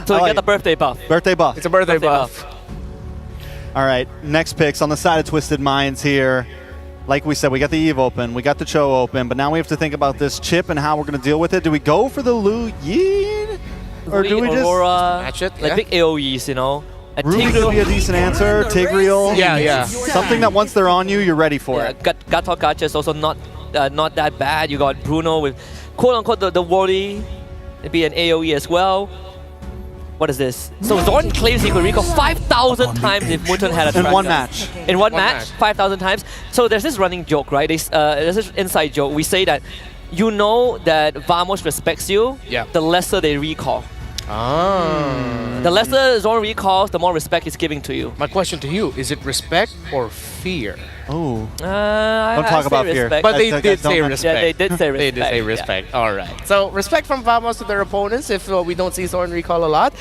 So you like get the birthday buff. Birthday buff. It's a birthday buff. All right, next picks on the side of Twisted Minds here. Like we said, we got the Eve open, we got the Cho open, but now we have to think about this chip and how we're going to deal with it. Do we go for the Lu Yin? Or do we just... Aurora, Match it, like yeah. big AoEs, you know? A Ruby could be a decent answer. Tigreal. Yeah. Something that once they're on you, you're ready for it. Gato Gacha is also not that bad. You got Bruno with quote-unquote the Wally. It'd be an AoE as well. What is this? So Zorn claims he could recall 5,000 times if Mutton had a In track one gun. match. In one One match, match. 5,000 times. So there's this running joke, right? There's this inside joke. We say that you know that Vamos respects you, Yeah. the lesser they recall. The lesser Zone recalls, the more respect he's giving to you. My question to you, is it respect or fear? Oh. Don't talk about fear. respect. But they Don't did say mention- respect. Yeah, they did say They respect. did say respect. All right. So respect from Vamos to their opponents if we don't see Zorn recall a lot.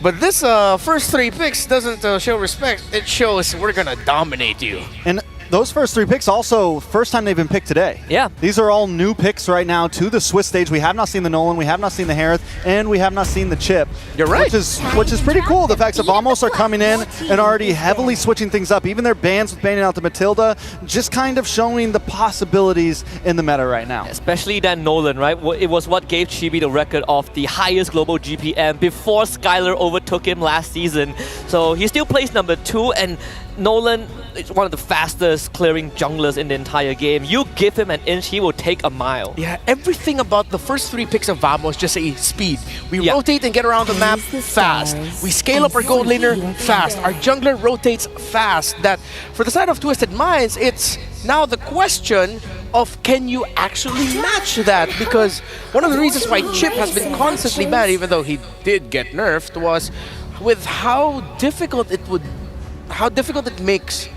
But this first 3 picks doesn't show respect. It shows we're going to dominate you. And those first 3 picks also, first time they've been picked today. Yeah. These are all new picks right now to the Swiss stage. We have not seen the Nolan, we have not seen the Harith, and we have not seen the Chip. You're right. Which is pretty cool. The fact that Vamos are coming in and already heavily switching things up. Even their bans with banning out the Matilda, just kind of showing the possibilities in the meta right now. Especially that Nolan, right? It was what gave Chibi the record of the highest global GPM before Skylar overtook him last season. So he still plays number 2, and Nolan is one of the fastest clearing junglers in the entire game. You give him an inch, he will take a mile. Yeah, everything about the first 3 picks of Vamos just say speed. We Yeah. rotate and get around the map fast. We scale up our gold laner fast. Our jungler rotates fast. That for the side of Twisted Minds, it's now the question of can you actually match that? Because one of the reasons why Chip has been constantly banned, even though he did get nerfed, was with how difficult it makes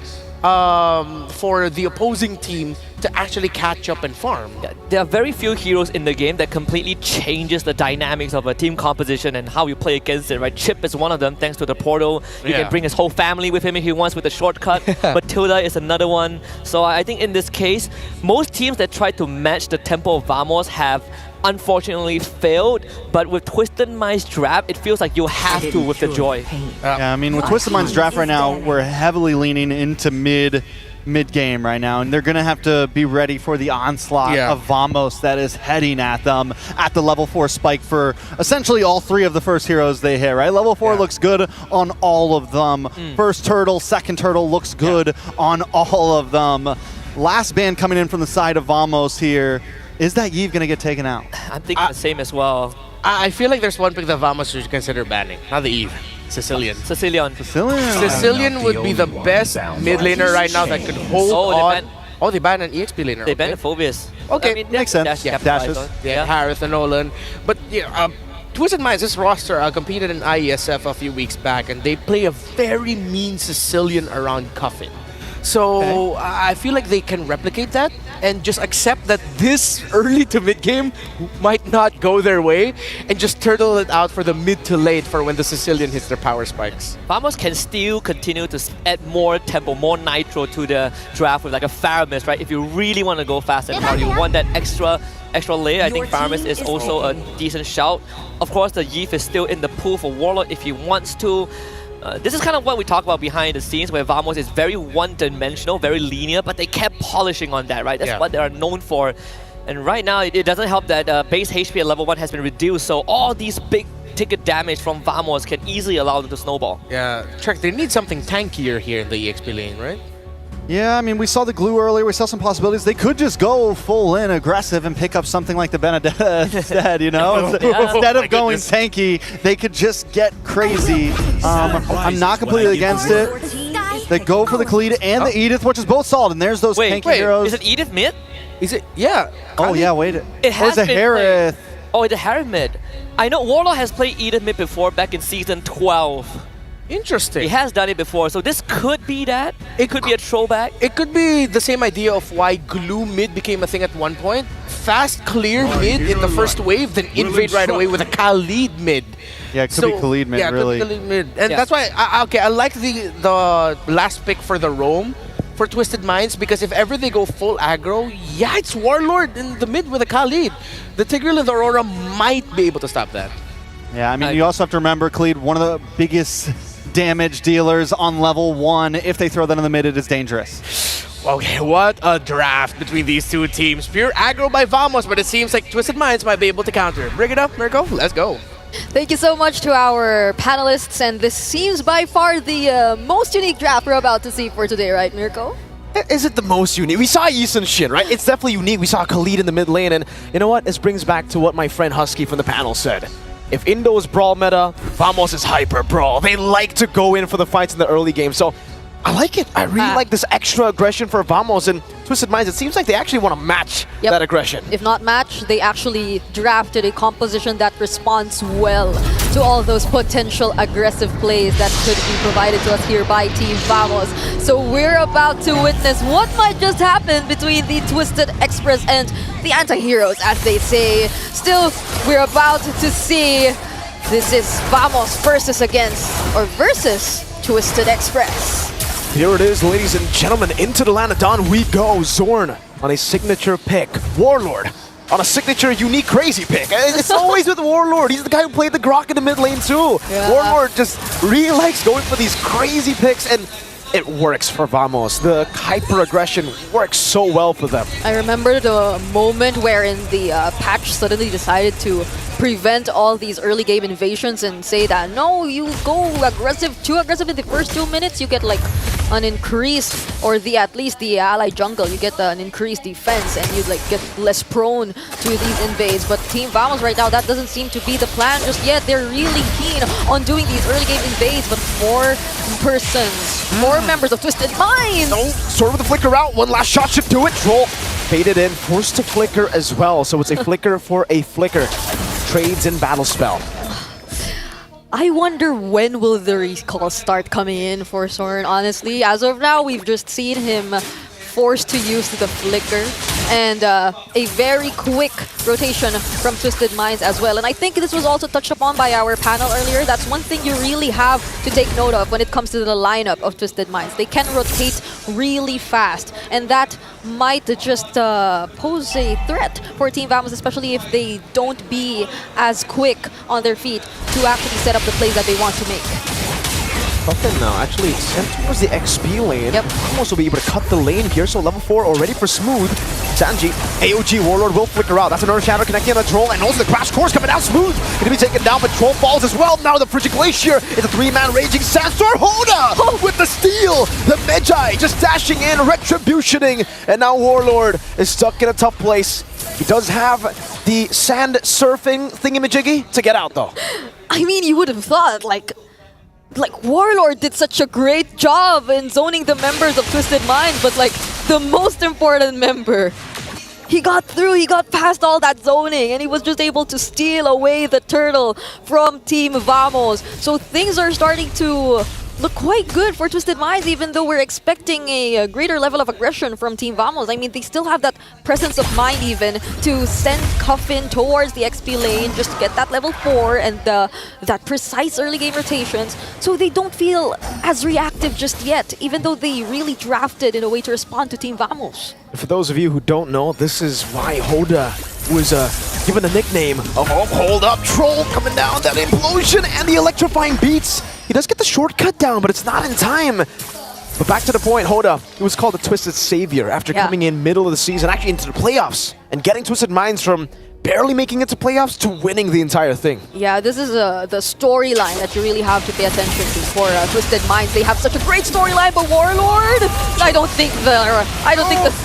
for the opposing team to actually catch up and farm. Yeah, there are very few heroes in the game that completely changes the dynamics of a team composition and how you play against it, right? Chip is one of them, thanks to the portal. You Yeah. can bring his whole family with him if he wants with a shortcut. But Tilda is another one. So I think in this case, most teams that try to match the tempo of Vamos have unfortunately failed, but with Twisted Mind's draft, it feels like you have to with the joy. Yeah, I mean, with Twisted Mind's draft right now, we're heavily leaning into mid-game right now, and they're going to have to be ready for the onslaught Yeah. of Vamos that is heading at them at the level 4 spike for essentially all 3 of the first heroes they hit, right? Level 4 looks good on all of them. First turtle, second turtle looks good on all of them. Last ban coming in from the side of Vamos here. Is that Yves going to get taken out? I'm thinking the same as well. I feel like there's one pick that Vamos should consider banning. Not the Eve. Sicilian. Sicilian. Sicilian would be the best mid laner right now that could hold Oh, they on. ban- Oh, they banned an EXP laner. They okay. banned Phobius. Okay, I mean, makes sense. Dash Yeah, capitalized dashes. on. Yeah, Harith and Nolan. But yeah, Twisted Minds, this roster competed in IESF a few weeks back, and they play a very mean Sicilian around Cuffin. So I feel like they can replicate that and just accept that this early to mid game might not go their way and just turtle it out for the mid to late for when the Sicilian hits their power spikes. Vamos can still continue to add more tempo, more nitro to the draft with like a Faramis, right? If you really want to go fast and hard, you want that extra layer, I think Faramis is also a decent shout. Of course, the Yves is still in the pool for Warlord if he wants to. This is kind of what we talk about behind the scenes, where Vamos is very one-dimensional, very linear, but they kept polishing on that, right? That's what they are known for. And right now, it doesn't help that base HP at level 1 has been reduced, so all these big ticket damage from Vamos can easily allow them to snowball. Yeah, Trek, they need something tankier here in the EXP lane, right? Yeah, I mean, we saw the glue earlier. We saw some possibilities. They could just go full in aggressive and pick up something like the Benedetta instead, you know? Instead of going tanky, they could just get crazy. I'm not completely against it. They go for the Khalid and the Edith, which is both solid. And there's those tanky heroes. Is it Edith mid? Is it? Yeah. Oh, yeah, wait. It Or has is it been Harith? Oh, it's a Harith mid. I know Warlord has played Edith mid before back in season 12. Interesting. He has done it before, so this could be that. It could be a throwback. It could be the same idea of why glue mid became a thing at one point. Fast clear mid in the first wave, then invade right away with a Khalid mid. Yeah, it could be Khalid mid, really. Yeah, Khalid mid. And Yeah. that's why, I like the last pick for the roam for Twisted Minds, because if ever they go full aggro, yeah, it's Warlord in the mid with a Khalid. The Tigreal and the Aurora might be able to stop that. Yeah, I mean, you also have to remember, Khalid, one of the biggest damage dealers on level 1. If they throw that in the mid, it is dangerous. Okay, what a draft between these two teams. Pure aggro by Vamos, but it seems like Twisted Minds might be able to counter. Bring it up, Mirko. Let's go. Thank you so much to our panelists, and this seems by far the most unique draft we're about to see for today, right, Mirko? Is it the most unique? We saw Yisun Shin, right? It's definitely unique. We saw Khalid in the mid lane, and you know what? This brings back to what my friend Husky from the panel said. If Indo is brawl meta, Vamos is hyper brawl. They like to go in for the fights in the early game. So I like it. I really Ah. like this extra aggression for Vamos and Twisted Minds. It seems like they actually want to match Yep. that aggression. If not match, they actually drafted a composition that responds well to all those potential aggressive plays that could be provided to us here by Team Vamos. So we're about to witness what might just happen between the Twisted Express and the anti-heroes, as they say. Still, we're about to see this is Vamos versus Twisted Express. Here it is, ladies and gentlemen. Into the land of Dawn we go. Zorn on a signature pick. Warlord on a signature unique crazy pick. It's always with Warlord. He's the guy who played the Grok in the mid lane too. Yeah. Warlord just really likes going for these crazy picks, and it works for Vamos. The hyper aggression works so well for them. I remember the moment wherein the patch suddenly decided to prevent all these early game invasions and say that no, you go too aggressive in the first 2 minutes, you get like an increased, or at least the ally jungle, you get an increased defense and you like get less prone to these invades. But Team Vamos right now, that doesn't seem to be the plan just yet. They're really keen on doing these early game invades, but more members of Twisted Minds. Oh, Sword with the flicker out. One last shot should do it. Troll faded in, forced to flicker as well. So it's a flicker for a flicker. Trades in battle spell. I wonder when will the recall start coming in for Soren, honestly. As of now, we've just seen him forced to use the flicker and a very quick rotation from Twisted Minds as well. And I think this was also touched upon by our panel earlier. That's one thing you really have to take note of when it comes to the lineup of Twisted Minds. They can rotate really fast, and that might just pose a threat for Team Vamos, especially if they don't be as quick on their feet to actually set up the plays that they want to make. Puffin now actually sent towards the XP lane. Yep. Vamos will be able to cut the lane here, so level 4 already for Smooth. Sanji, AOG Warlord will flicker out. That's another Shadow connecting on the Troll, and also the Crash Course coming down. Smooth gonna be taken down, but Troll falls as well. Now the Frigid Glacier is a 3-man Raging Sandstorm. Hoda with the steal. The Magi just dashing in, retributioning, and now Warlord is stuck in a tough place. He does have the sand surfing thingamajiggy to get out though. I mean, you would have thought, like Warlord did such a great job in zoning the members of Twisted Minds, but like the most important member, he got through, he got past all that zoning, and he was just able to steal away the turtle from Team Vamos. So things are starting to look quite good for Twisted Minds, even though we're expecting a greater level of aggression from Team Vamos. I mean, they still have that presence of mind even to send Coffin towards the XP lane just to get that level 4 and that precise early game rotations, so they don't feel as reactive just yet, even though they really drafted in a way to respond to Team Vamos. For those of you who don't know, this is why Hoda was given the nickname of Hold Up Troll, coming down that implosion and the electrifying beats. He does get the shortcut down, but it's not in time. But back to the point, Hoda, he was called the Twisted Savior after coming in middle of the season, actually into the playoffs, and getting Twisted Minds from barely making it to playoffs to winning the entire thing. Yeah, this is the storyline that you really have to pay attention to for Twisted Minds. They have such a great storyline, but Warlord, I don't think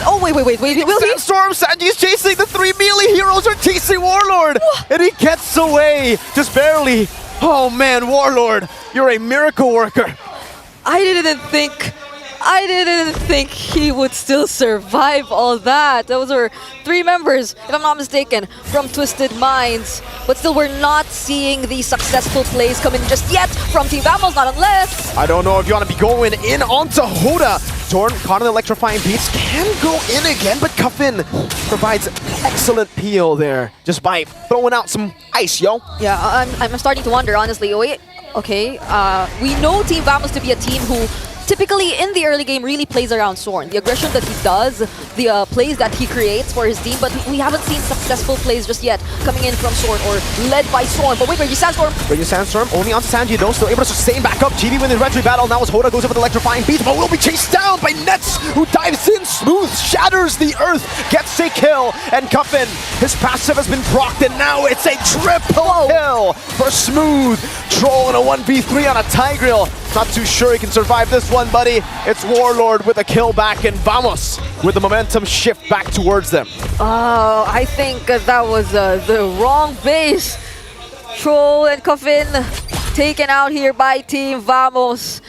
oh wait, will he? Sandstorm, Sanji's chasing the 3 melee heroes are TC Warlord, and he gets away, just barely. Oh man, Warlord, you're a miracle worker. I didn't think he would still survive all that. Those were 3 members, if I'm not mistaken, from Twisted Minds. But still, we're not seeing the successful plays coming just yet from Team Vamos, not unless... I don't know if you want to be going in onto Hoda. Zorn caught in the electrifying beats, can go in again, but Cuffin provides excellent peel there just by throwing out some ice, yo. Yeah, I'm starting to wonder, honestly. Wait, okay, we know Team Vamos to be a team who typically in the early game really plays around Zorn. The aggression that he does, the plays that he creates for his team, but we haven't seen successful plays just yet coming in from Zorn or led by Zorn. But wait, Raging Sandstorm! Raging Sandstorm only onto Sanji though, still able to sustain back up. GB win the retry battle, now as Hoda goes over the electrifying beat, but will be chased down by Nets, who dives in, Smooth, shatters the earth, gets a kill, and Cuffin, his passive has been procced, and now it's a triple kill for Smooth. Troll in a 1v3 on a Tigreal. Not too sure he can survive this one, buddy. It's Warlord with a kill back, and Vamos with the momentum shift back towards them. Oh, I think that was the wrong base. Troll and Coffin taken out here by Team Vamos.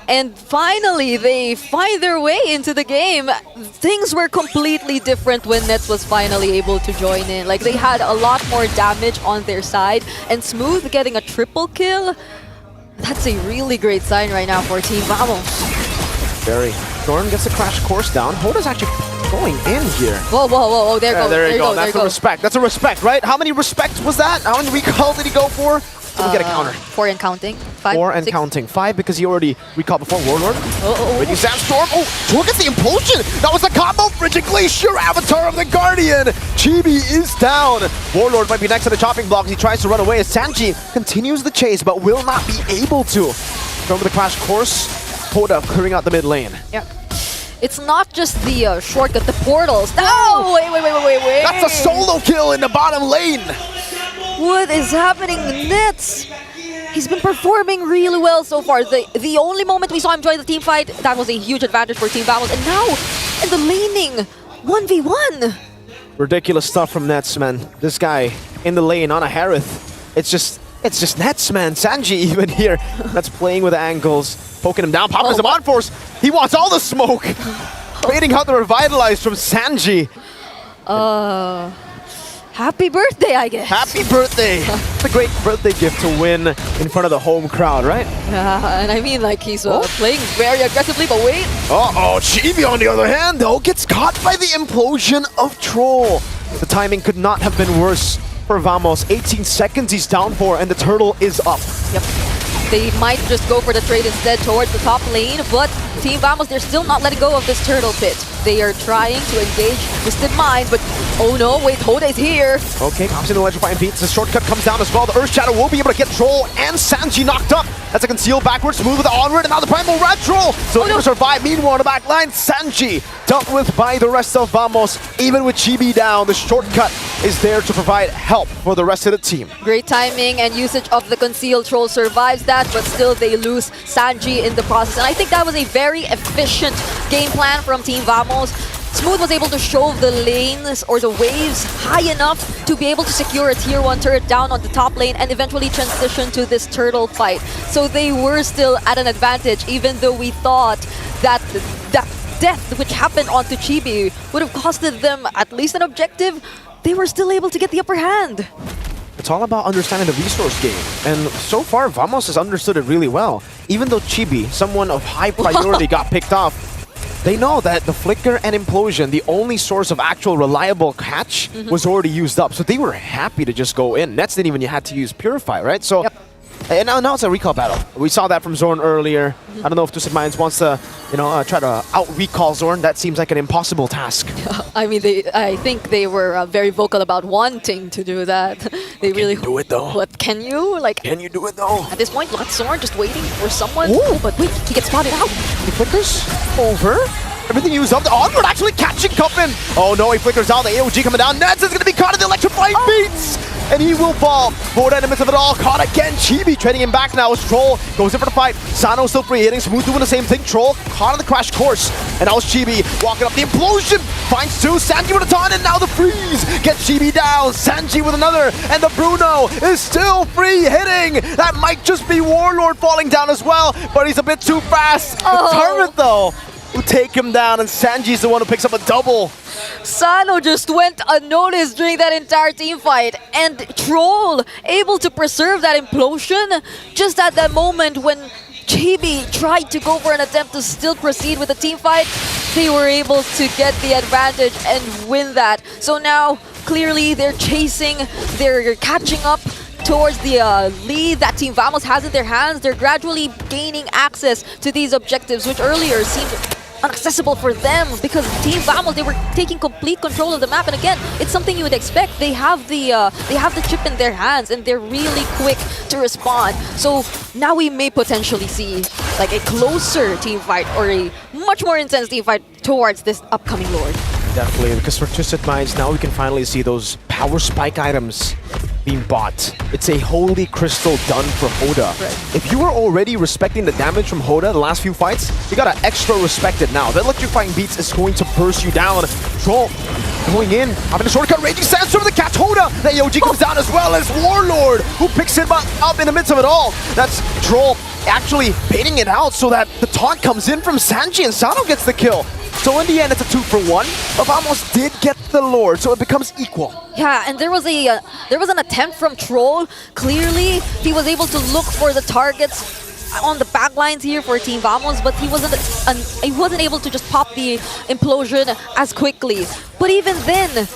And finally, they find their way into the game. Things were completely different when Nets was finally able to join in. Like, they had a lot more damage on their side, and Smooth getting a triple kill, that's a really great sign right now for Team Vamos. Very. Zorn gets a crash course down. Hoda's actually going in here. Whoa, whoa, whoa, whoa, There you go. That's a respect. That's a respect, right? How many respects was that? How many recalls did he go for? Did we get a counter? 4 and counting. 5, 4 and 6. counting. 5 because he already recalled before Warlord. Oh. Raging Sandstorm. Oh, Tor gets the implosion. That was the combo. Frigid Glacier, Avatar of the Guardian. Chibi is down. Warlord might be next to the chopping block as he tries to run away as Sanji continues the chase but will not be able to. From the crash course, Hoda clearing out the mid lane. Yeah. It's not just the shortcut, the portals. Oh, wait. That's a solo kill in the bottom lane. What is happening, Nets? He's been performing really well so far. The only moment we saw him join the team fight, that was a huge advantage for Team Vamos. And now, in the laning, 1v1. Ridiculous stuff from Nets, man. This guy in the lane on a Harith. It's just Nets, man. Sanji even here. That's playing with angles, poking him down, popping him on force. He wants all the smoke. Waiting out the revitalize from Sanji. Happy birthday, I guess. Happy birthday. It's a great birthday gift to win in front of the home crowd, right? And I mean, like, he's playing very aggressively, but wait. Uh-oh, Chibi on the other hand, though, gets caught by the implosion of Troll. The timing could not have been worse for Vamos. 18 seconds he's down for, and the turtle is up. Yep. They might just go for the trade instead towards the top lane, but Team Vamos, they're still not letting go of this turtle pit. They are trying to engage Twisted Mind, but oh no, wait, Hoda is here. Okay, comes in the Electrifying Beats. The shortcut comes down as well. The Earth Shadow will be able to get Troll and Sanji knocked up. That's a conceal backwards, smooth with the onward, and now the Primal Red Troll. So able to survive. Meanwhile, on the back line, Sanji dealt with by the rest of Vamos. Even with Chibi down, the shortcut is there to provide help for the rest of the team. Great timing and usage of the concealed troll survives that, but still they lose Sanji in the process. And I think that was a very efficient game plan from Team Vamos. Smooth was able to shove the lanes or the waves high enough to be able to secure a tier 1 turret down on the top lane and eventually transition to this turtle fight. So they were still at an advantage, even though we thought that that death which happened onto Chibi would have costed them at least an objective. They were still able to get the upper hand. It's all about understanding the resource game. And so far, Vamos has understood it really well. Even though Chibi, someone of high priority, got picked off, they know that the Flicker and Implosion, the only source of actual reliable catch, was already used up. So they were happy to just go in. Nets didn't even have to use Purify, right? So, and now it's a recall battle. We saw that from Zorn earlier. I don't know if Twisted Minds wants to, try to out-recall Zorn. That seems like an impossible task. I mean, I think they were very vocal about wanting to do that. They really do it though. What can you? Like, Can you do it though? at this point, Zorn just waiting for someone. Ooh. Oh, but wait, he gets spotted out. He flickers over. Everything used up. The onward actually catching Cuppin. Oh no, he flickers out. The AOG coming down. Nets is going to be caught in the electrifying beats. And he will fall. Both elements of it all caught again. Chibi trading him back now as Troll goes in for the fight. Sano still free hitting. Smooth doing the same thing. Troll caught on the crash course. And now it's Chibi walking up the implosion. Finds two. Sanji with a taunt and now the freeze. Gets Chibi down. Sanji with another. And the Bruno is still free hitting. That might just be Warlord falling down as well. But he's a bit too fast. Oh. The Turret though will take him down. And Sanji's the one who picks up a double. Sano just went unnoticed during that entire team fight, and Troll able to preserve that implosion just at that moment when Chibi tried to go for an attempt to still proceed with the team fight. They were able to get the advantage and win that. So now clearly they're chasing, they're catching up towards the lead that Team Vamos has in their hands. They're gradually gaining access to these objectives, which earlier seemed inaccessible for them because Team Vamos, they were taking complete control of the map. And again, it's something you would expect. They have the chip in their hands and they're really quick to respond. So now we may potentially see like a closer team fight or a much more intense team fight towards this upcoming Lord. Definitely, because for Twisted Minds, now we can finally see those power spike items being bought. It's a Holy Crystal done for Hoda. If you were already respecting the damage from Hoda the last few fights, you gotta extra respect it now. That Electrifying Beats is going to burst you down. Troll going in, having a shortcut, Raging Sandstorm to catch Hoda. Then Yoji comes down as well as Warlord, who picks him up in the midst of it all. That's Troll actually baiting it out so that the taunt comes in from Sanji and Sano gets the kill. So in the end, it's a 2-for-1, but Vamos did get the Lord, so it becomes equal. Yeah, and there was an attempt from Troll. Clearly, he was able to look for the targets on the back lines here for Team Vamos, but he wasn't able to just pop the implosion as quickly. But even then,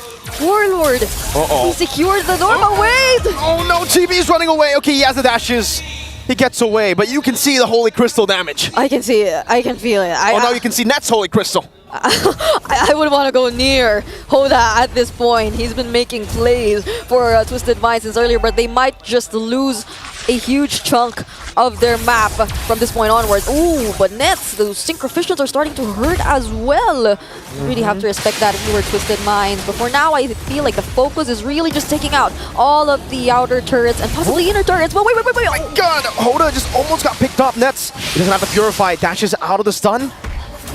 Warlord, he secures the normal wait! Oh no, Chibi's running away. Okay, he has the dashes. He gets away, but you can see the Holy Crystal damage. I can see it. I can feel it. Now you can see Net's Holy Crystal. I wouldn't want to go near Hoda at this point. He's been making plays for Twisted Minds since earlier, but they might just lose a huge chunk of their map from this point onwards. Ooh, but Nets, those Synchroficials are starting to hurt as well. You really have to respect that if you were Twisted Minds. But for now, I feel like the focus is really just taking out all of the outer turrets and possibly inner turrets. But wait. Oh my god, Hoda just almost got picked up. Nets, he doesn't have to purify, dashes out of the stun.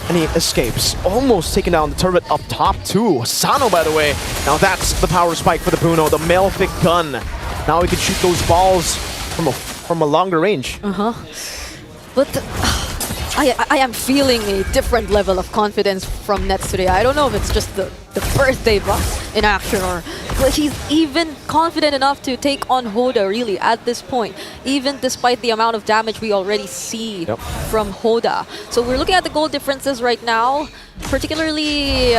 And he escapes, almost taking down the turret up top too. Sano, by the way, now that's the power spike for the Bruno, the Malefic gun. Now he can shoot those balls from a longer range. But I am feeling a different level of confidence from Nets today. I don't know if it's just the birthday buff in action, but he's even confident enough to take on Hoda really at this point, even despite the amount of damage we already see from Hoda. So we're looking at the gold differences right now, particularly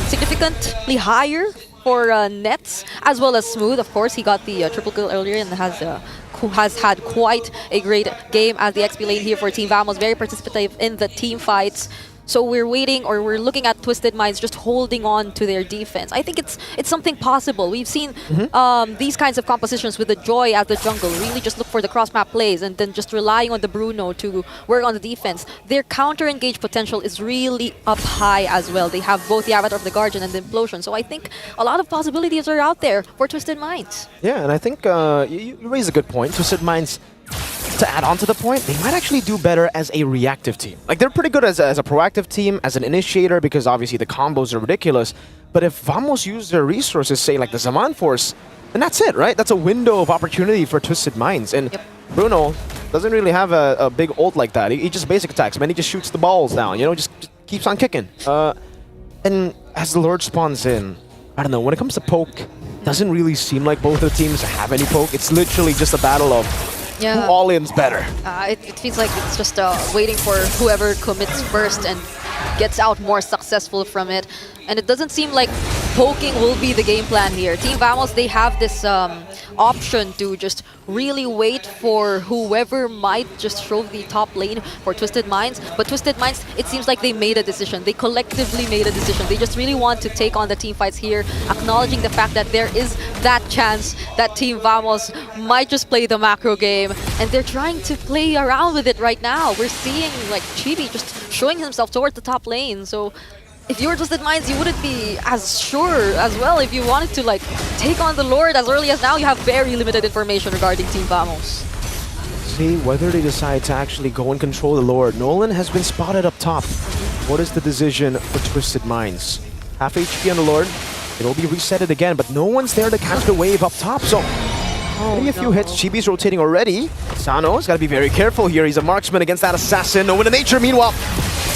significantly higher for Nets, as well as Smooth. Of course, he got the triple kill earlier and has had quite a great game as the XP lane here for Team Vamos, very participative in the team fights. So we're waiting, or we're looking at Twisted Minds just holding on to their defense. I think it's something possible. We've seen these kinds of compositions with the Joy as the jungle, really just look for the cross-map plays and then just relying on the Bruno to work on the defense. Their counter-engage potential is really up high as well. They have both the Avatar of the Guardian and the Implosion. So I think a lot of possibilities are out there for Twisted Minds. Yeah, and I think you raise a good point. Twisted Minds, to add on to the point, they might actually do better as a reactive team. Like, they're pretty good as a proactive team, as an initiator, because obviously the combos are ridiculous. But if Vamos use their resources, say like the Zaman Force, then that's it, right? That's a window of opportunity for Twisted Minds. And Bruno doesn't really have a big ult like that. He just basic attacks, man. He just shoots the balls down, you know, just keeps on kicking. And as the Lord spawns in, I don't know, when it comes to poke, doesn't really seem like both of the teams have any poke. It's literally just a battle of who all-in's better. It feels like it's just waiting for whoever commits first and gets out more successful from it. And it doesn't seem like poking will be the game plan here. Team Vamos, they have this option to just really wait for whoever might just show the top lane for Twisted Minds. But Twisted Minds, it seems like they made a decision. They collectively made a decision. They just really want to take on the team fights here, acknowledging the fact that there is that chance that Team Vamos might just play the macro game. And they're trying to play around with it right now. We're seeing like Chibi just showing himself towards the top lane. So if you were Twisted Minds, you wouldn't be as sure as well. If you wanted to like take on the Lord as early as now, you have very limited information regarding Team Vamos. See whether they decide to actually go and control the Lord. Nolan has been spotted up top. What is the decision for Twisted Minds? Half HP on the Lord. It'll be resetted again, but no one's there to catch the wave up top. So maybe a few hits. Chibi's rotating already. Sano's got to be very careful here. He's a marksman against that assassin. No Wind of Nature, meanwhile,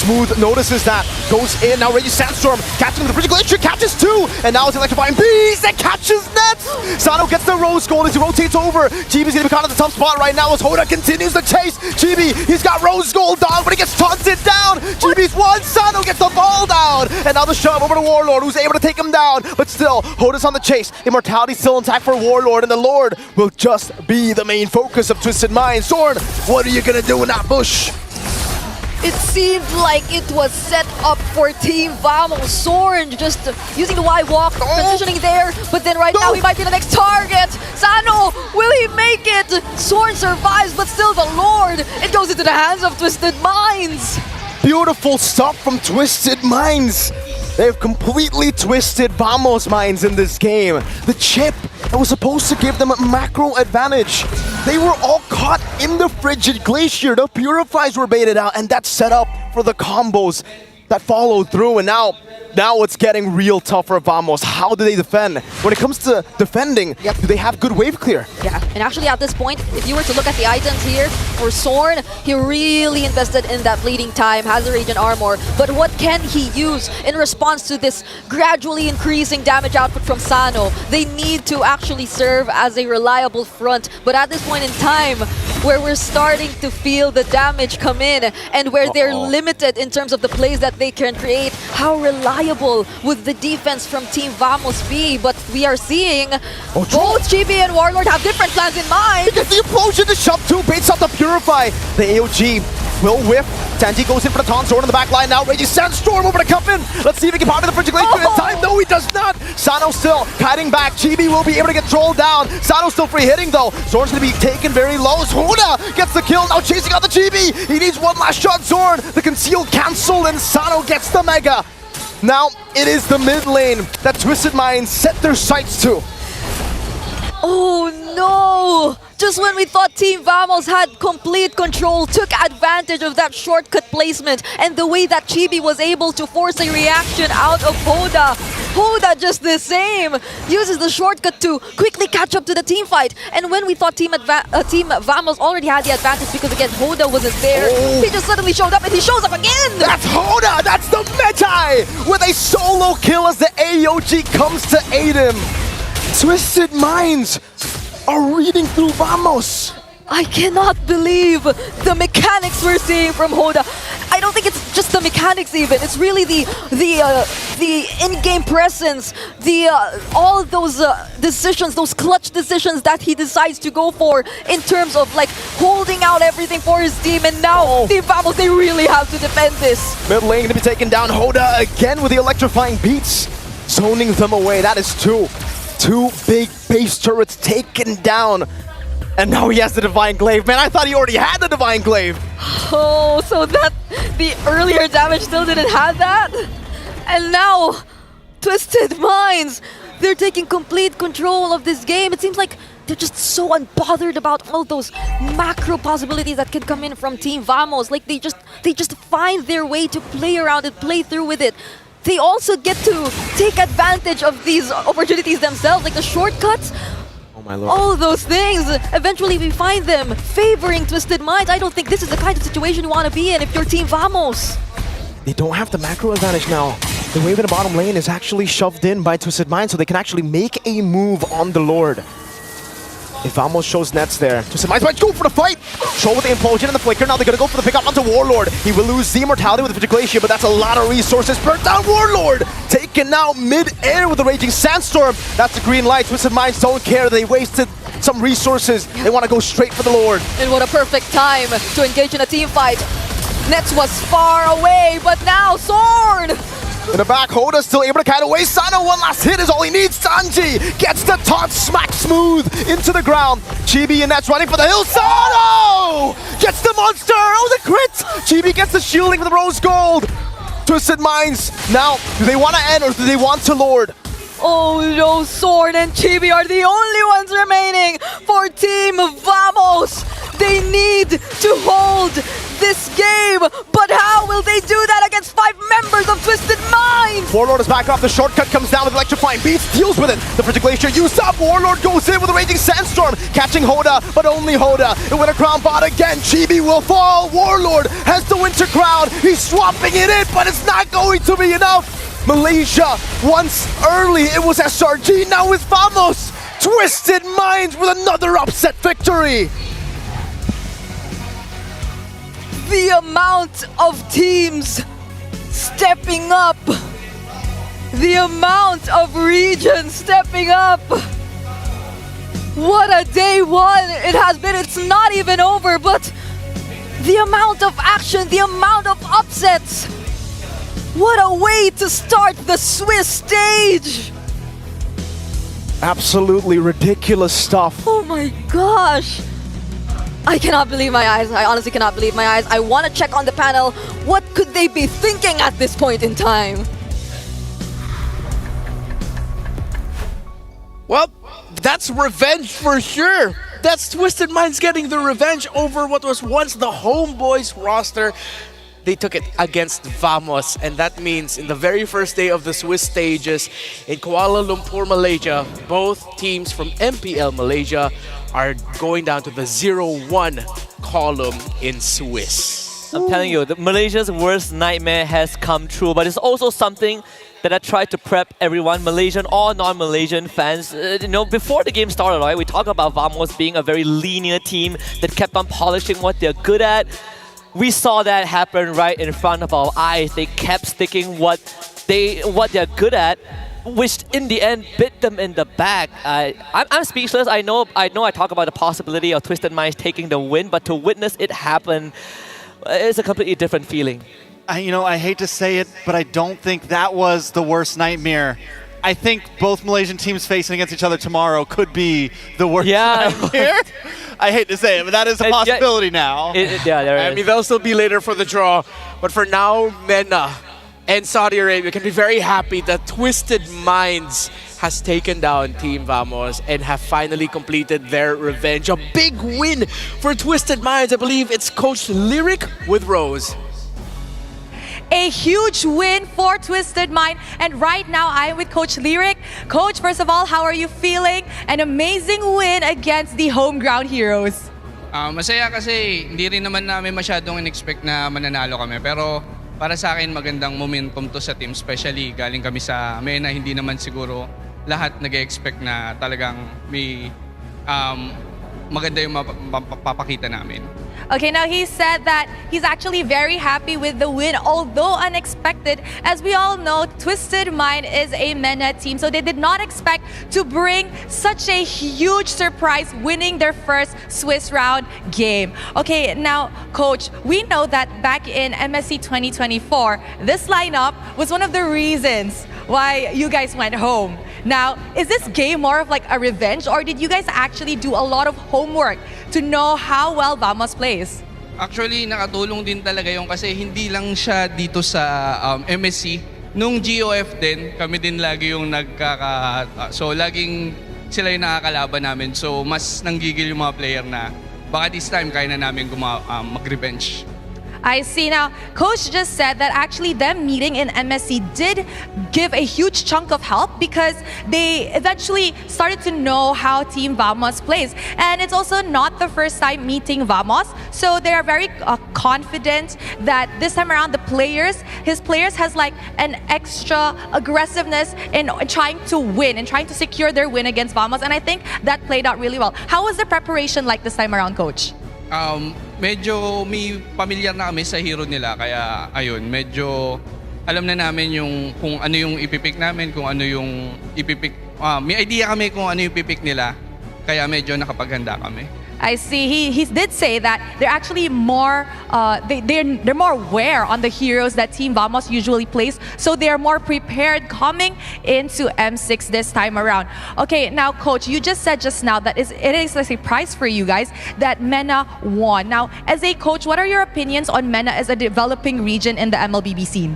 Smooth notices that, goes in, now Raging Sandstorm, catching the Bridge Glacier, catches two, and now it's Electrifying Beast that catches Nets! Sano gets the Rose Gold as he rotates over. Chibi's gonna be caught at the top spot right now as Hoda continues the chase. Chibi, he's got Rose Gold down, but he gets taunted down! Chibi's one, Sano gets the ball down! And now the shove over to Warlord, who's able to take him down, but still, Hoda's on the chase. Immortality's still intact for Warlord, and the Lord will just be the main focus of Twisted Minds. Zorn, what are you gonna do in that bush? It seemed like it was set up for Team Vamos. Zorn just using the Y-Walk, positioning there, but then right now he might be the next target. Sano, will he make it? Zorn survives, but still the Lord. It goes into the hands of Twisted Minds. Beautiful stuff from Twisted Minds. They've completely twisted Vamos minds in this game. The chip that was supposed to give them a macro advantage. They were all caught in the Frigid Glacier. The Purifies were baited out, and that's set up for the combos that followed through. And now it's getting real tough for Vamos. How do they defend? When it comes to defending, Yep. do they have good wave clear? Yeah, and actually at this point, if you were to look at the items here, for Zorn, he really invested in that bleeding time, has a Radiant Armor, but what can he use in response to this gradually increasing damage output from Sano? They need to actually serve as a reliable front, but at this point in time, where we're starting to feel the damage come in, and where they're limited in terms of the plays that they can create, how reliable would the defense from Team Vamos be? But we are seeing both Chibi and Warlord have different plans in mind. Gets the implosion to shove 2, baits up the Purify. The AOG will whiff. Tanji goes in for the taunt, Sword in the back line now. Raging Sandstorm over to Cuffin. Let's see if he can power the Frigid Glacier in time. No, he does not. Sano still kiting back. Chibi will be able to get trolled down. Sano still free hitting though. Zorn's going to be taken very low. Hoda gets the kill, now chasing out the Chibi. He needs one last shot, Zorn. The conceal cancel, and Sano gets the Mega. Now it is the mid lane that Twisted Minds set their sights to. Oh no! Just when we thought Team Vamos had complete control, took advantage of that shortcut placement and the way that Chibi was able to force a reaction out of Hoda. Hoda just the same, uses the shortcut to quickly catch up to the team fight. And when we thought Team Vamos already had the advantage because again Hoda wasn't there, he just suddenly showed up and he shows up again! That's Hoda! That's the Meta! With a solo kill as the AOG comes to aid him. Twisted Minds are reading through Vamos. I cannot believe the mechanics we're seeing from Hoda. I don't think it's just the mechanics even. It's really the in-game presence, all those decisions, those clutch decisions that he decides to go for in terms of like holding out everything for his team. And now Team Vamos, they really have to defend this. Mid lane gonna be taken down. Hoda again with the electrifying beats, zoning them away. That is two big base turrets taken down. And now he has the Divine Glaive. Man, I thought he already had the Divine Glaive. Oh, so that the earlier damage still didn't have that? And now, Twisted Minds, they're taking complete control of this game. It seems like they're just so unbothered about all those macro possibilities that can come in from Team Vamos. Like they just find their way to play around it, play through with it. They also get to take advantage of these opportunities themselves, like the shortcuts. Oh my lord. All those things. Eventually we find them favoring Twisted Minds. I don't think this is the kind of situation you want to be in if you're Team Vamos. They don't have the macro advantage now. The wave in the bottom lane is actually shoved in by Twisted Minds, so they can actually make a move on the Lord. If Vamos shows nets there, Twisted Minds might go for the fight. Troll with the implosion and the flicker. Now they're gonna go for the pickup onto Warlord. He will lose the immortality with the Frigid Glacier, but that's a lot of resources. Burnt down Warlord, taken out mid-air with the Raging Sandstorm. That's the green light. Twisted Minds don't care. They wasted some resources. They want to go straight for the Lord. And what a perfect time to engage in a team fight. Nets was far away, but now Zorn! In the back, Hoda still able to kite away. Sano, one last hit is all he needs. Sanji gets the taunt smack smooth into the ground. Chibi and Nets running for the hill. Sano gets the monster. Oh, the crit. Chibi gets the shielding for the rose gold. Twisted Minds. Now, do they want to end or do they want to Lord? Oh no, Zorn and Chibi are the only ones remaining for Team Vamos. They need to hold this game, but how will they do that against 5 members of Twisted Minds? Warlord is back off. The shortcut comes down with electrifying beats, deals with it. The Frigid Glacier used up. Warlord goes in with a Raging Sandstorm, catching Hoda, but only Hoda. The Winter Crown bot again. Chibi will fall. Warlord has the Winter Crown. He's swapping it in, but it's not going to be enough. Malaysia, once early, it was SRG. Now it's Vamos. Twisted Minds with another upset victory. The amount of teams stepping up, the amount of regions stepping up. What a day one it has been. It's not even over, but the amount of action, the amount of upsets. What a way to start the Swiss stage. Absolutely ridiculous stuff. Oh my gosh. I cannot believe my eyes. I honestly cannot believe my eyes. I want to check on the panel. What could they be thinking at this point in time? Well, that's revenge for sure. That's Twisted Minds getting the revenge over what was once the Homeboys roster. They took it against Vamos, and that means in the very first day of the Swiss stages in Kuala Lumpur, Malaysia, both teams from MPL Malaysia are going down to the 0-1 column in Swiss. I'm telling you, Malaysia's worst nightmare has come true, but it's also something that I tried to prep everyone, Malaysian or non-Malaysian fans. Before the game started, right, we talked about Vamos being a very linear team that kept on polishing what they're good at. We saw that happen right in front of our eyes. They kept sticking what they're good at, which in the end bit them in the back. I'm speechless. I know I talk about the possibility of Twisted Minds taking the win, but to witness it happen is a completely different feeling. I hate to say it, but I don't think that was the worst nightmare. I think both Malaysian teams facing against each other tomorrow could be the worst nightmare. I hate to say it, but that is a possibility now. There is. I mean, they'll still be later for the draw, but for now, MENA and Saudi Arabia can be very happy that Twisted Minds has taken down Team Vamos and have finally completed their revenge. A big win for Twisted Minds. I believe it's Coach Lyric with Rose. A huge win for Twisted Mind. And right now, I am with Coach Lyric. Coach, first of all, how are you feeling? An amazing win against the home ground heroes. Masaya kasi hindi rin naman namin masyadong in-expect na mananalo kami. Pero para sa akin, magandang momentum to sa team. Especially galing kami sa MENA, hindi naman siguro lahat nag-expect na talagang may maganda yung mapapakita namin. Okay, now he said that he's actually very happy with the win, although unexpected. As we all know, Twisted Mind is a MENA team, so they did not expect to bring such a huge surprise, winning their first Swiss round game. Okay, now, Coach, we know that back in MSC 2024, this lineup was one of the reasons why you guys went home. Now, is this game more of like a revenge, or did you guys actually do a lot of homework to know how well Vamos plays? Actually, nakatulong din talaga yung kasi hindi lang siya dito sa MSC. Nung GOF din, kami din lagi yung so laging sila yung nakakalaban namin. So mas nanggigil yung mga player na baka this time kaya na namin mag-revenge. I see. Now, Coach just said that actually them meeting in MSC did give a huge chunk of help because they eventually started to know how Team Vamos plays. And it's also not the first time meeting Vamos. So they are very confident that this time around his players has like an extra aggressiveness in trying to win and trying to secure their win against Vamos. And I think that played out really well. How was the preparation like this time around, Coach? Medyo may pamilyar na kami sa hero nila, kaya ayun, medyo alam na namin yung kung ano yung ipipick namin, kung ano yung ipipick. May idea kami kung ano yung ipipick nila, kaya medyo nakapaghanda kami. I see. He did say that they're actually more they're more aware on the heroes that Team Vamos usually plays, so they are more prepared coming into M6 this time around. Okay, now Coach, you just said just now that it is a surprise for you guys that MENA won. Now, as a coach, what are your opinions on MENA as a developing region in the MLBB scene?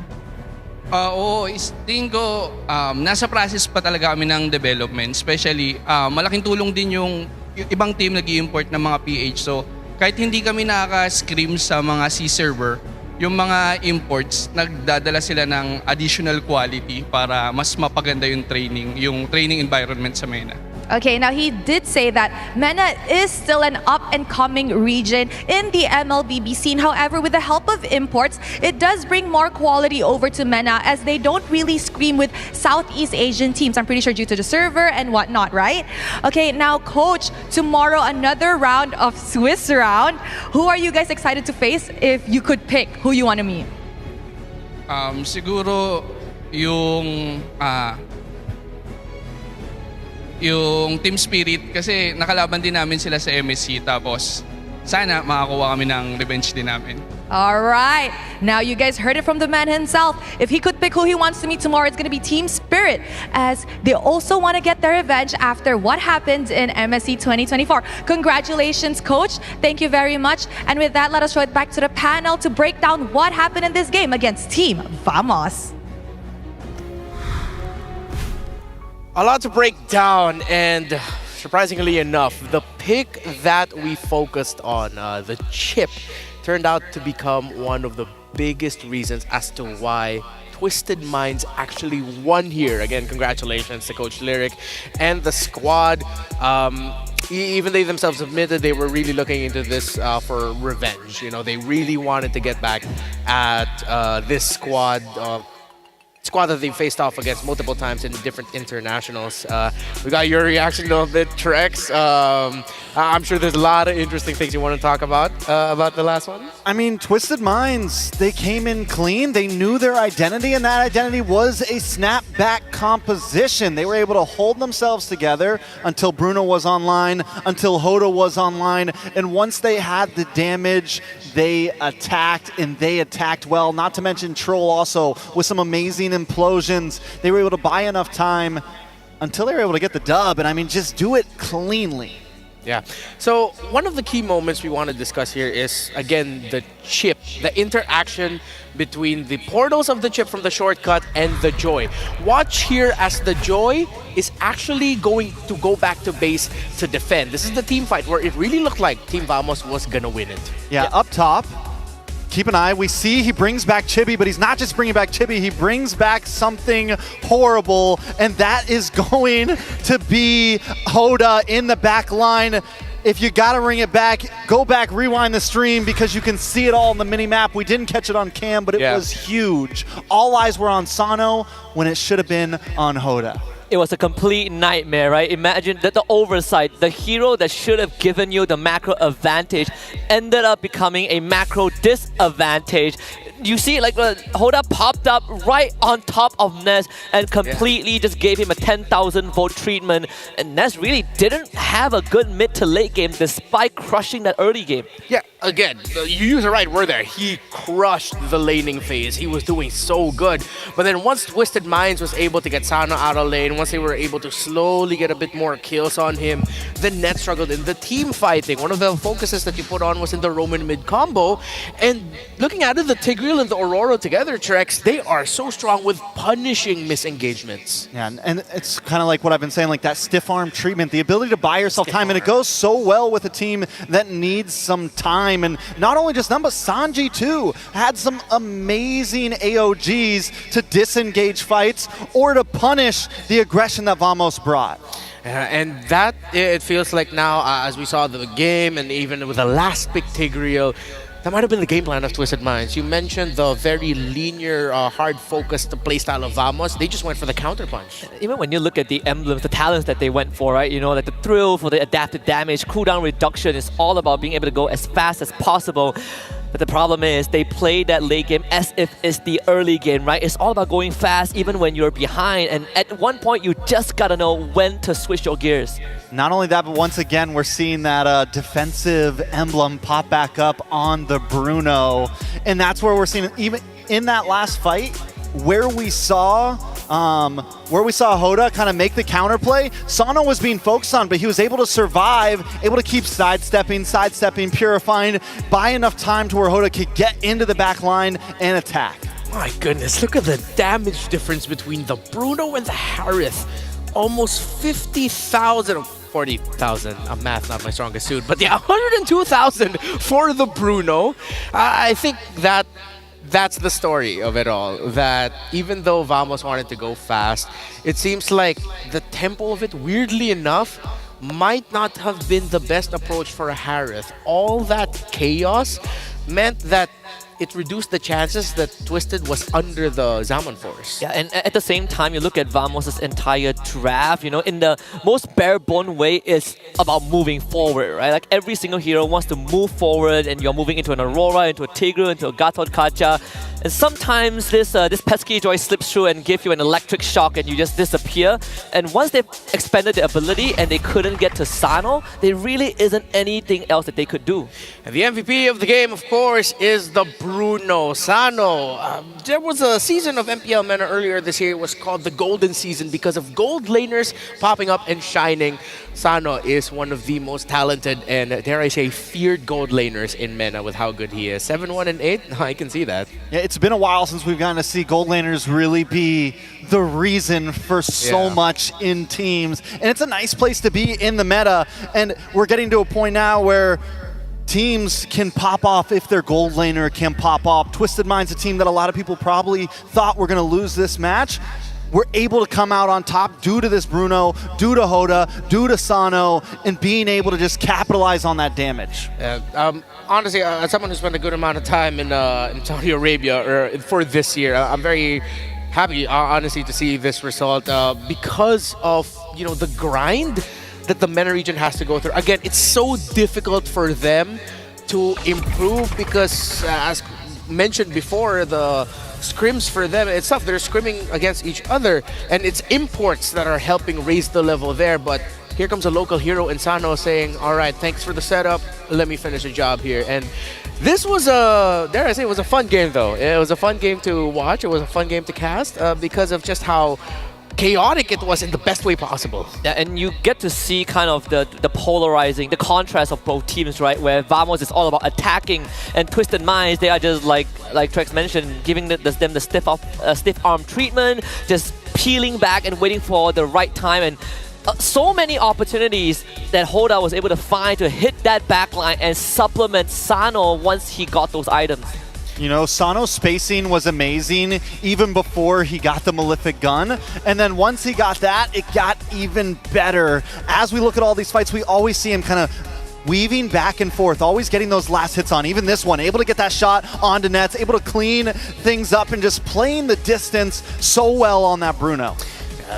Oo, tingin ko nasa process pa talaga kami ng development, especially malaking tulong din yung ibang team nag-i-import ng mga PH. So, kahit hindi kami nakaka-scream sa mga C-server, yung mga imports, nagdadala sila ng additional quality para mas mapaganda yung training environment sa MENA. Okay, now he did say that MENA is still an up-and-coming region in the MLBB scene. However, with the help of imports, it does bring more quality over to MENA as they don't really scream with Southeast Asian teams. I'm pretty sure due to the server and whatnot, right? Okay, now Coach, tomorrow another round of Swiss round. Who are you guys excited to face if you could pick who you want to meet? Siguro yung Team Spirit kasi nakalaban din namin sila sa MSC, tapos sana makakuha kami ng revenge din namin. All right. Now you guys heard it from the man himself. If he could pick who he wants to meet tomorrow, it's going to be Team Spirit, as they also want to get their revenge after what happened in MSC 2024. Congratulations, Coach. Thank you very much. And with that, let us throw it back to the panel to break down what happened in this game against Team Vamos. A lot to break down, and surprisingly enough, the pick that we focused on, the chip, turned out to become one of the biggest reasons as to why Twisted Minds actually won here. Again, congratulations to Coach Lyric and the squad. Even they themselves admitted they were really looking into this for revenge. You know, they really wanted to get back at this squad that they faced off against multiple times in different internationals. We got your reaction to it, Trex. I'm sure there's a lot of interesting things you want to talk about the last one. I mean, Twisted Minds, they came in clean. They knew their identity, and that identity was a snapback composition. They were able to hold themselves together until Bruno was online, until Hoda was online, and once they had the damage, they attacked, and they attacked well. Not to mention Troll also with some amazing implosions. They were able to buy enough time until they were able to get the dub, and I mean, just do it cleanly. Yeah. So one of the key moments we want to discuss here is, again, the chip, the interaction between the portals of the chip from the shortcut and the Joy. Watch here as the Joy is actually going to go back to base to defend. This is the team fight where it really looked like Team Vamos was going to win it. Yeah, up top. Keep an eye. We see he brings back Chibi, but he's not just bringing back Chibi. He brings back something horrible, and that is going to be Hoda in the back line. If you got to bring it back, go back, rewind the stream, because you can see it all in the mini-map. We didn't catch it on cam, but it was huge. All eyes were on Sano when it should have been on Hoda. It was a complete nightmare, right? Imagine that the oversight, the hero that should have given you the macro advantage ended up becoming a macro disadvantage. You see, like, Hoda popped up right on top of Ness and completely just gave him a 10,000 volt treatment. And Ness really didn't have a good mid to late game despite crushing that early game. Yeah, again, you use the right word there. He crushed the laning phase. He was doing so good. But then once Twisted Minds was able to get Sano out of lane, once they were able to slowly get a bit more kills on him, then Net struggled in the team fighting. One of the focuses that you put on was in the Roman mid combo. And looking at it, the Tigreal and the Aurora together, Trex, they are so strong with punishing misengagements. Yeah, and it's kind of like what I've been saying, like that stiff arm treatment, the ability to buy yourself time, and it goes so well with a team that needs some time. And not only just them, but Sanji too had some amazing AOGs to disengage fights or to punish the aggression that Vamos brought. And that, it feels like now, as we saw the game, and even with the last pick Tigreal, that might have been the game plan of Twisted Minds. You mentioned the very linear, hard-focused playstyle of Vamos. They just went for the counterpunch. Even when you look at the emblems, the talents that they went for, right? You know, like the thrill for the adaptive damage, cooldown reduction is all about being able to go as fast as possible. But the problem is they play that late game as if it's the early game, right? It's all about going fast even when you're behind. And at one point, you just gotta know when to switch your gears. Not only that, but once again, we're seeing that defensive emblem pop back up on the Bruno. And that's where we're seeing, even in that last fight, where we saw Hoda kind of make the counterplay, Sano was being focused on, but he was able to survive, able to keep sidestepping, purifying, buy enough time to where Hoda could get into the back line and attack. My goodness, look at the damage difference between the Bruno and the Harith. Almost 50,000, 40,000. Math not my strongest suit, but yeah, 102,000 for the Bruno. I think that's the story of it all, that even though Vamos wanted to go fast, it seems like the tempo of it, weirdly enough, might not have been the best approach for a Harith. All that chaos meant that it reduced the chances that Twisted was under the Zaman Force. Yeah, and at the same time, you look at Vamos' entire draft, you know, in the most bare-bone way, it's about moving forward, right? Like every single hero wants to move forward, and you're moving into an Aurora, into a Tigreal, into a Gatot Kacha. And sometimes this pesky Joy slips through and gives you an electric shock and you just disappear. And once they've expanded their ability and they couldn't get to Sano, there really isn't anything else that they could do. And the MVP of the game, of course, is the Bruno. Sano. There was a season of MPL MENA earlier this year. It was called the Golden Season because of gold laners popping up and shining. Sano is one of the most talented and, dare I say, feared gold laners in MENA with how good he is. 7-1 and 8, I can see that. Yeah, it's been a while since we've gotten to see gold laners really be the reason for so much in teams. And it's a nice place to be in the meta. And we're getting to a point now where teams can pop off if their gold laner can pop off. Twisted Mind's a team that a lot of people probably thought were going to lose this match. We're able to come out on top due to this Bruno, due to Hoda, due to Sano, and being able to just capitalize on that damage. Honestly, as someone who spent a good amount of time in Saudi Arabia for this year, I'm very happy, honestly, to see this result because of the grind that the MENA region has to go through. Again, it's so difficult for them to improve because, as mentioned before, the scrims for them, it's tough. They're scrimming against each other, and it's imports that are helping raise the level there. But here comes a local hero in Sano saying, all right, thanks for the setup. Let me finish the job here. And this was dare I say, it was a fun game, though. It was a fun game to watch. It was a fun game to cast because of just how chaotic it was in the best way possible. Yeah, and you get to see kind of the polarizing, the contrast of both teams, right? Where Vamos is all about attacking, and Twisted Minds, they are just like Trex mentioned, giving them the stiff arm treatment, just peeling back and waiting for the right time. And so many opportunities that Hoda was able to find to hit that backline and supplement Sano once he got those items. Sano's spacing was amazing even before he got the Malefic gun. And then once he got that, it got even better. As we look at all these fights, we always see him kind of weaving back and forth, always getting those last hits on. Even this one, able to get that shot onto nets, able to clean things up and just playing the distance so well on that Bruno.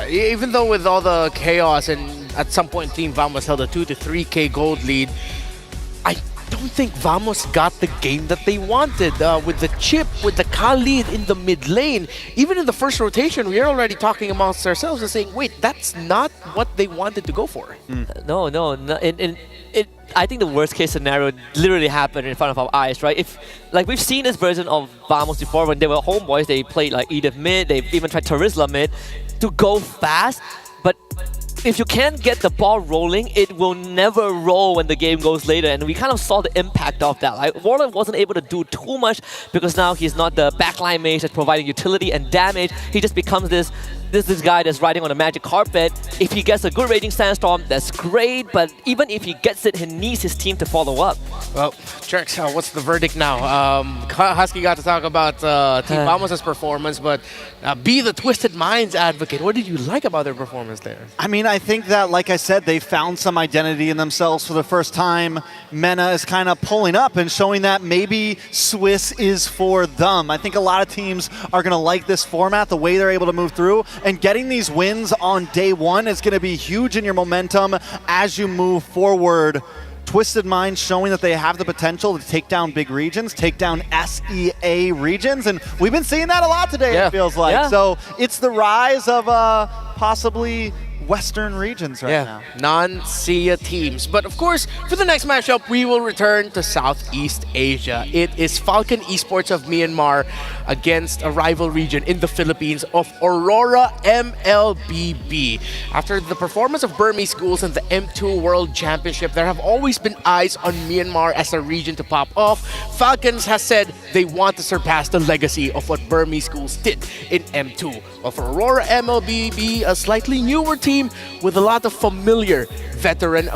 Even though with all the chaos and at some point Team Vamos held a 2 to 3K gold lead, I don't think Vamos got the game that they wanted with the chip, with the Khalid in the mid lane. Even in the first rotation, we are already talking amongst ourselves and saying, wait, that's not what they wanted to go for. No. I think the worst case scenario literally happened in front of our eyes, right? We've seen this version of Vamos before when they were homeboys, they played like Edith mid, they even tried Terizla mid to go fast, but if you can't get the ball rolling, it will never roll when the game goes later, and we kind of saw the impact of that. Like, Warlock wasn't able to do too much because now he's not the backline mage that's providing utility and damage. He just becomes this guy that's riding on a magic carpet. If he gets a good Raging Sandstorm, that's great, but even if he gets it, he needs his team to follow up. Well, Trex, what's the verdict now? Husky got to talk about Team Vamos' performance, but be the Twisted Minds advocate. What did you like about their performance there? I mean, I think that, like I said, they found some identity in themselves for the first time. MENA is kind of pulling up and showing that maybe Swiss is for them. I think a lot of teams are going to like this format, the way they're able to move through, and getting these wins on day one is going to be huge in your momentum as you move forward. Twisted Minds showing that they have the potential to take down big regions, take down SEA regions, and we've been seeing that a lot today, it feels like. Yeah. So it's the rise of possibly Western regions right now. Non-SEA teams. But of course, for the next matchup, we will return to Southeast Asia. It is Falcon Esports of Myanmar against a rival region in the Philippines of Aurora MLBB. After the performance of Burmese schools in the M2 World Championship, there have always been eyes on Myanmar as a region to pop off. Falcons has said they want to surpass the legacy of what Burmese schools did in M2. While for Aurora MLBB, a slightly newer team with a lot of familiar veteran